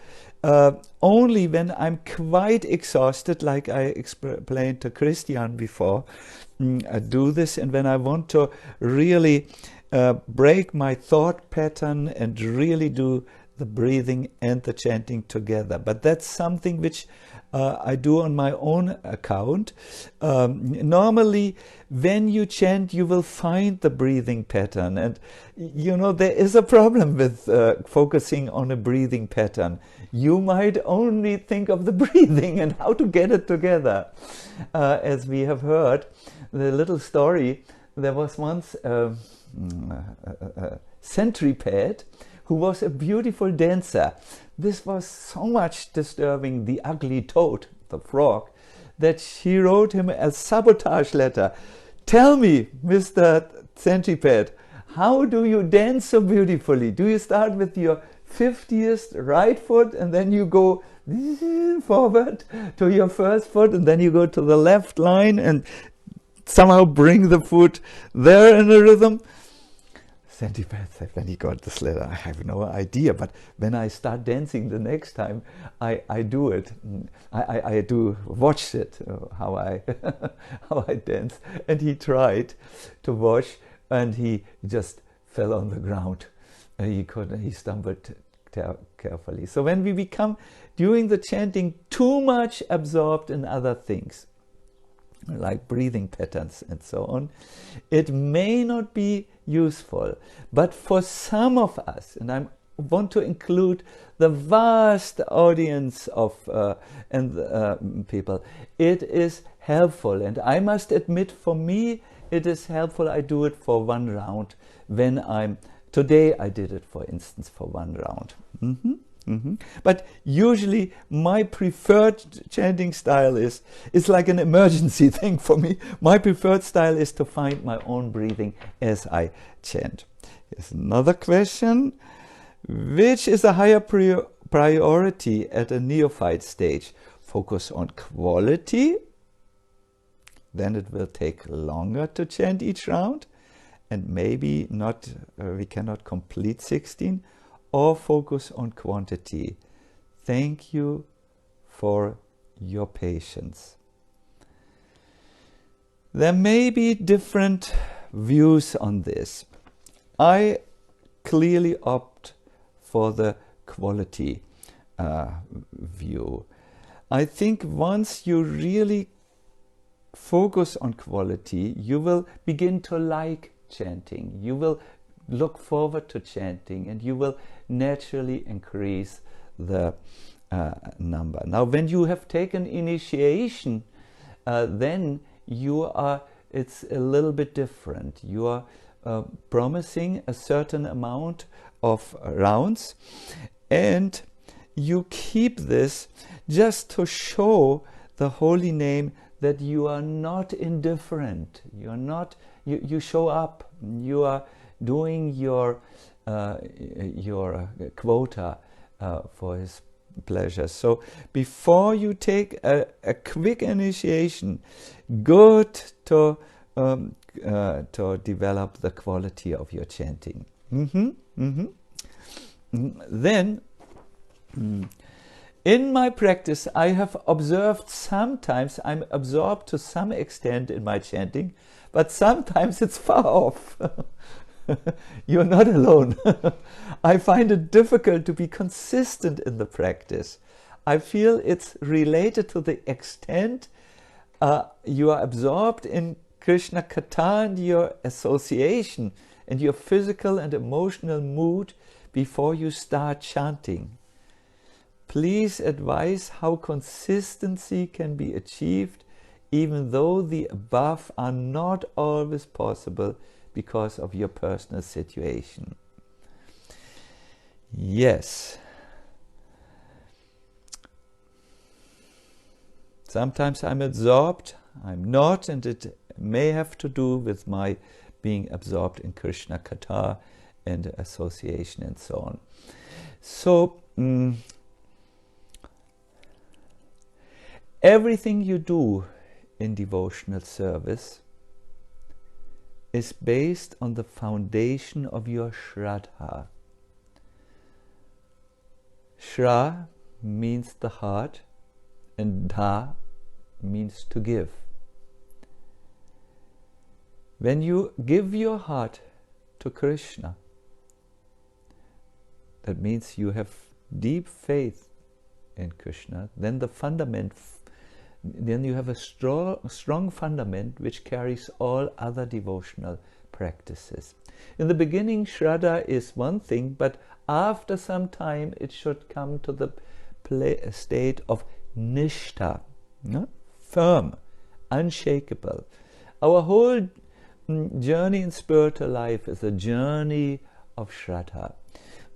only when I'm quite exhausted, like I explained to Christian before, I do this, and when I want to really break my thought pattern and really do the breathing and the chanting together. But that's something which I do on my own account. Normally, when you chant, you will find the breathing pattern. And, you know, there is a problem with focusing on a breathing pattern. You might only think of the breathing and how to get it together. As we have heard, the little story, there was once a centipede who was a beautiful dancer. This was so much disturbing the ugly toad, the frog, that she wrote him a sabotage letter. Tell me, Mr. Centipede, how do you dance so beautifully? Do you start with your 50th right foot and then you go forward to your first foot and then you go to the left line and somehow bring the foot there in a rhythm? Centipede said, when he got this letter, I have no idea, but when I start dancing the next time, I do it. I do watch it, how I how I dance. And he tried to watch, and he just fell on the ground. He stumbled carefully. So when we become, during the chanting, too much absorbed in other things, like breathing patterns and so on, it may not be useful. But for some of us, and I want to include the vast audience of people, it is helpful. And I must admit, for me, it is helpful. I do it for one round when today I did it, for instance, for one round. But usually my preferred chanting style is like an emergency thing for me. My preferred style is to find my own breathing as I chant. Here's another question. Which is a higher priority at a neophyte stage? Focus on quality, then it will take longer to chant each round, and maybe not we cannot complete 16, or focus on quantity. Thank you for your patience. There may be different views on this. I clearly opt for the quality view. I think once you really focus on quality, you will begin to like chanting. You will look forward to chanting, and you will naturally increase the number. Now, when you have taken initiation, then it's a little bit different. You are promising a certain amount of rounds, and you keep this just to show the holy name that you are not indifferent. You show up. You are doing your quota for his pleasure. So before you take a quick initiation, good to develop the quality of your chanting. Then, in my practice, I have observed sometimes I'm absorbed to some extent in my chanting, but sometimes it's far off. You're not alone. I find it difficult to be consistent in the practice. I feel it's related to the extent you are absorbed in Krishna Katha and your association and your physical and emotional mood before you start chanting. Please advise how consistency can be achieved, even though the above are not always possible because of your personal situation. Yes. Sometimes I'm absorbed, I'm not, and it may have to do with my being absorbed in Krishna Katha and association and so on. So, everything you do in devotional service is based on the foundation of your Shraddha. Shra means the heart, and Dha means to give. When you give your heart to Krishna, that means you have deep faith in Krishna, then the fundament, then you have a strong fundament which carries all other devotional practices. In the beginning, Shraddha is one thing, but after some time it should come to the state of Nishtha, firm, unshakable. Our whole journey in spiritual life is a journey of Shraddha,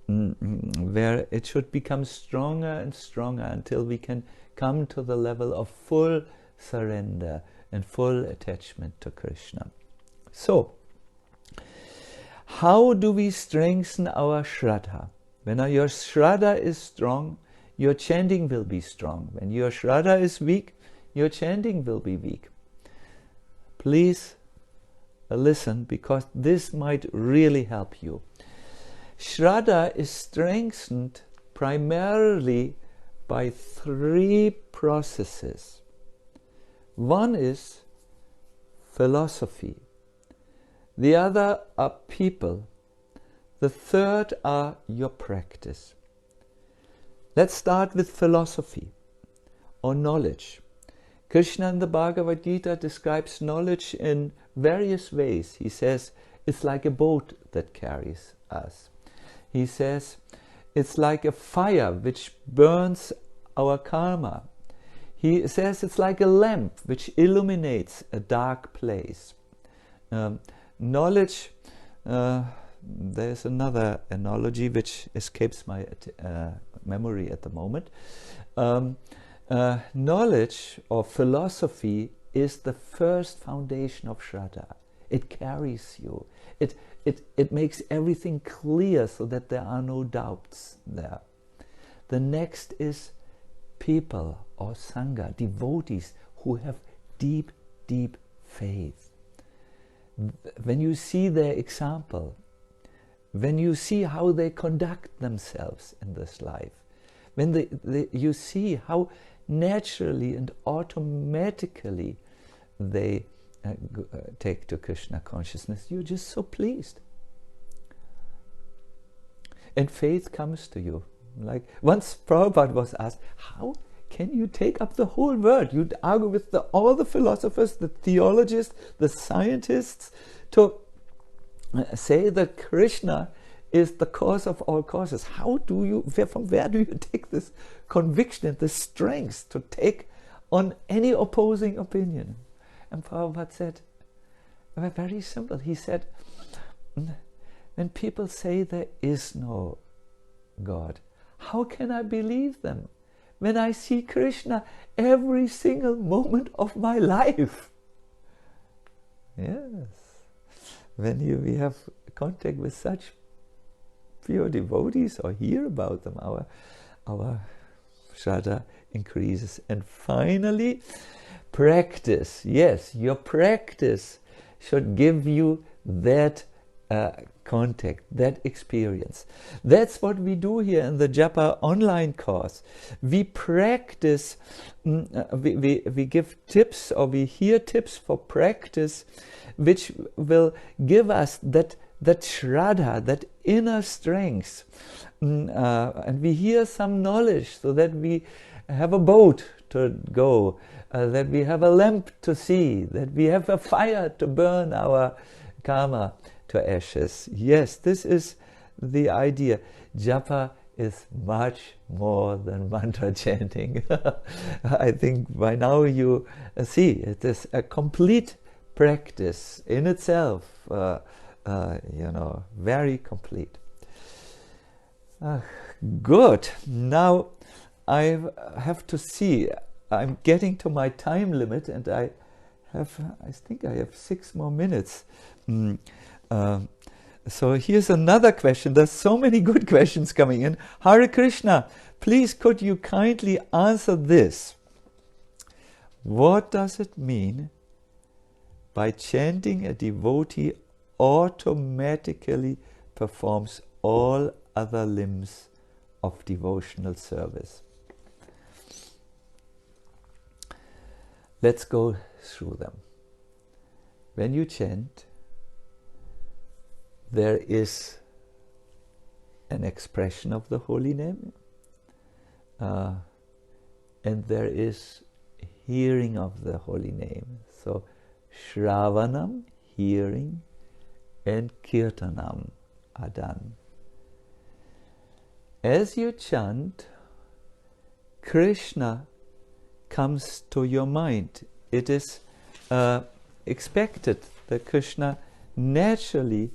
where it should become stronger and stronger until we can come to the level of full surrender and full attachment to Krishna. So, how do we strengthen our Shraddha? When your Shraddha is strong, your chanting will be strong. When your Shraddha is weak, your chanting will be weak. Please listen, because this might really help you. Shraddha is strengthened primarily by 3 processes. One is philosophy. The other are people. The third are your practice. Let's start with philosophy or knowledge. Krishna in the Bhagavad Gita describes knowledge in various ways. He says it's like a boat that carries us. He says it's like a fire which burns our karma. He says it's like a lamp which illuminates a dark place. Knowledge, there's another analogy which escapes my memory at the moment. Knowledge or philosophy is the first foundation of Shraddha. It carries you. It makes everything clear so that there are no doubts there. The next is people or Sangha, devotees who have deep, deep faith. When you see their example, when you see how they conduct themselves in this life, when you see how naturally and automatically they take to Krishna consciousness, you're just so pleased. And faith comes to you. Like once Prabhupada was asked, how can you take up the whole world? You'd argue with all the philosophers, the theologists, the scientists, to say that Krishna is the cause of all causes. How do you, from where do you take this conviction and this strength to take on any opposing opinion? And Prabhupada said, very simple. He said, when people say there is no God, how can I believe them when I see Krishna every single moment of my life? Yes. When we have contact with such pure devotees or hear about them, our Shraddha increases. And finally, practice. Yes, your practice should give you that contact, that experience. That's what we do here in the Japa online course. We practice, we give tips, or we hear tips for practice which will give us that Shraddha, that inner strength. And we hear some knowledge so that we have a boat to go that we have a lamp to see, that we have a fire to burn our karma to ashes. Yes, this is the idea. Japa is much more than mantra chanting. I think by now you see it is a complete practice in itself, very complete. Good. Now I have to see. I'm getting to my time limit, and I think I have 6 more minutes. So here's another question. There's so many good questions coming in. Hare Krishna, please could you kindly answer this? What does it mean by chanting a devotee automatically performs all other limbs of devotional service? Let's go through them. When you chant, there is an expression of the holy name, and there is hearing of the holy name. So Shravanam, hearing, and Kirtanam are done. As you chant, Krishna comes to your mind. It is expected that Krishna naturally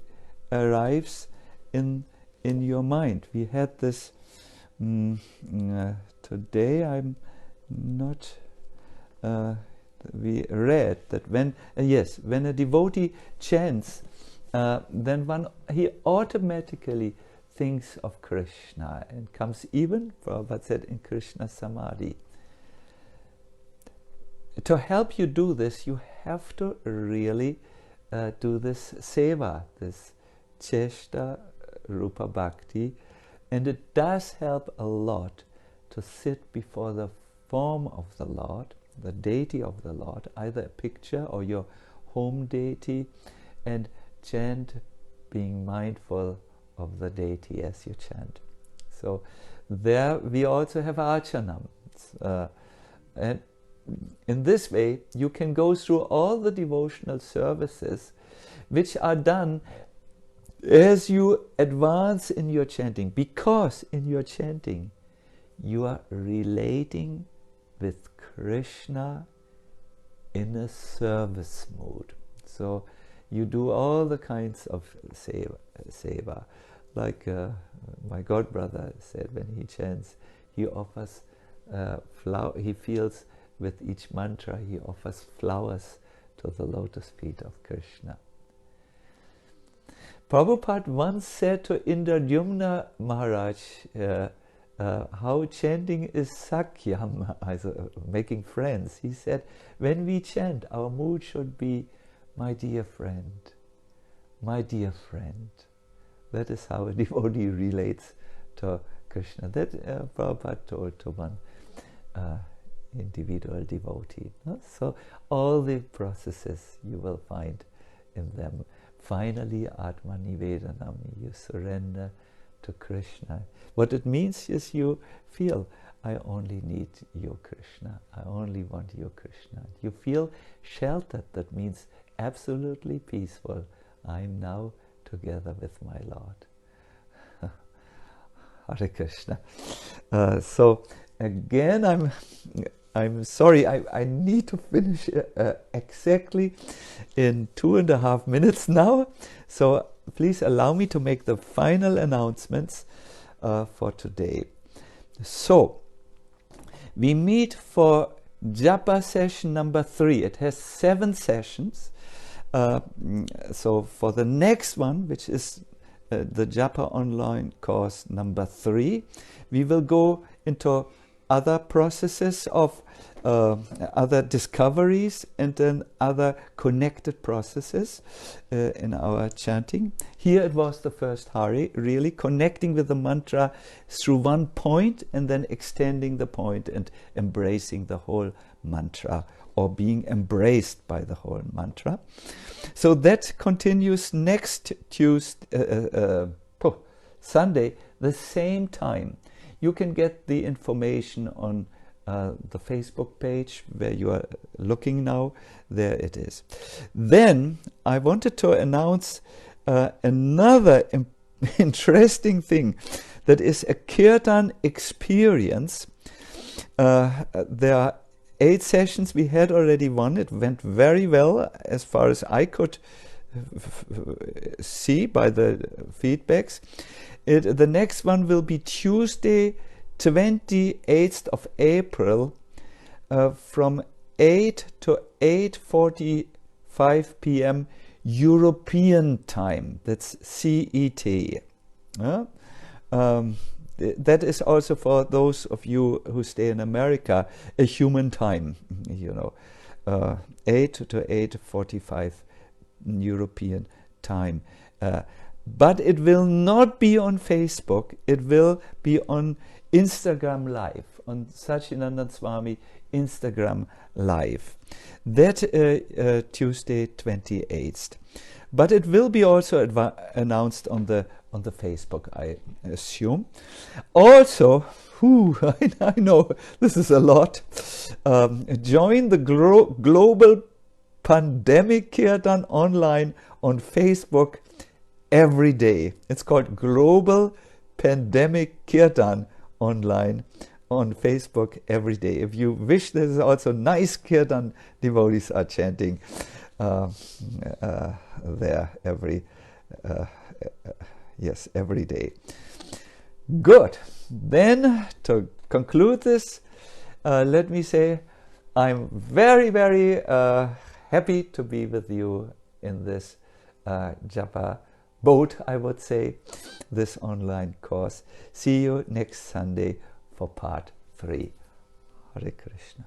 arrives in your mind. We had this today. I'm not. We read that when a devotee chants, then he automatically thinks of Krishna and comes even, Prabhupada said, in Krishna Samadhi. To help you do this, you have to really do this seva, this Cheshta Rupa Bhakti, and it does help a lot to sit before the form of the Lord, the deity of the Lord, either a picture or your home deity, and chant being mindful of the deity as you chant. So there we also have archanam, and in this way you can go through all the devotional services which are done as you advance in your chanting, because in your chanting you are relating with Krishna in a service mood. So you do all the kinds of seva. Like my godbrother said, when he chants, he offers he feels with each mantra, he offers flowers to the lotus feet of Krishna. Prabhupada once said to Indradyumna Maharaj how chanting is sakyam, making friends. He said, when we chant, our mood should be, my dear friend, my dear friend. That is how a devotee relates to Krishna. That Prabhupada told to one individual devotee. No? So all the processes you will find in them. Finally, Atma Nivedanam, you surrender to Krishna. What it means is you feel, I only need you, Krishna. I only want you, Krishna. You feel sheltered. That means absolutely peaceful. I'm now together with my Lord. Hare Krishna. So again, I'm sorry, I need to finish exactly in 2.5 minutes now. So please allow me to make the final announcements for today. So we meet for Japa session number 3. It has 7 sessions. So for the next one, which is the Japa online course number 3, we will go into other processes of other discoveries, and then other connected processes in our chanting. Here it was the first Hari, really connecting with the mantra through one point and then extending the point and embracing the whole mantra, or being embraced by the whole mantra. So that continues next Sunday, the same time. You can get the information on the Facebook page where you are looking now. There it is. Then I wanted to announce another interesting thing, that is a kirtan experience. There are 8 sessions. We had already one. It went very well as far as I could see by the feedbacks. The next one will be Tuesday, 28th of April, from 8 to 8:45 p.m. European time. That's CET. That is also for those of you who stay in America, a human time, you know, 8 to 8:45 European time. But it will not be on Facebook. It will be on Instagram Live, on Sachinandan Swami Instagram Live. That Tuesday 28th. But it will be also announced on the Facebook, I assume. Also, I know this is a lot. Join the global pandemic kirtan online on Facebook every day. It's called Global Pandemic Kirtan online on Facebook every day. If you wish, there's also nice kirtan devotees are chanting there every day. Good. Then to conclude this, let me say I'm very, very happy to be with you in this japa boat, I would say, this online course. See you next Sunday for part 3. Hare Krishna.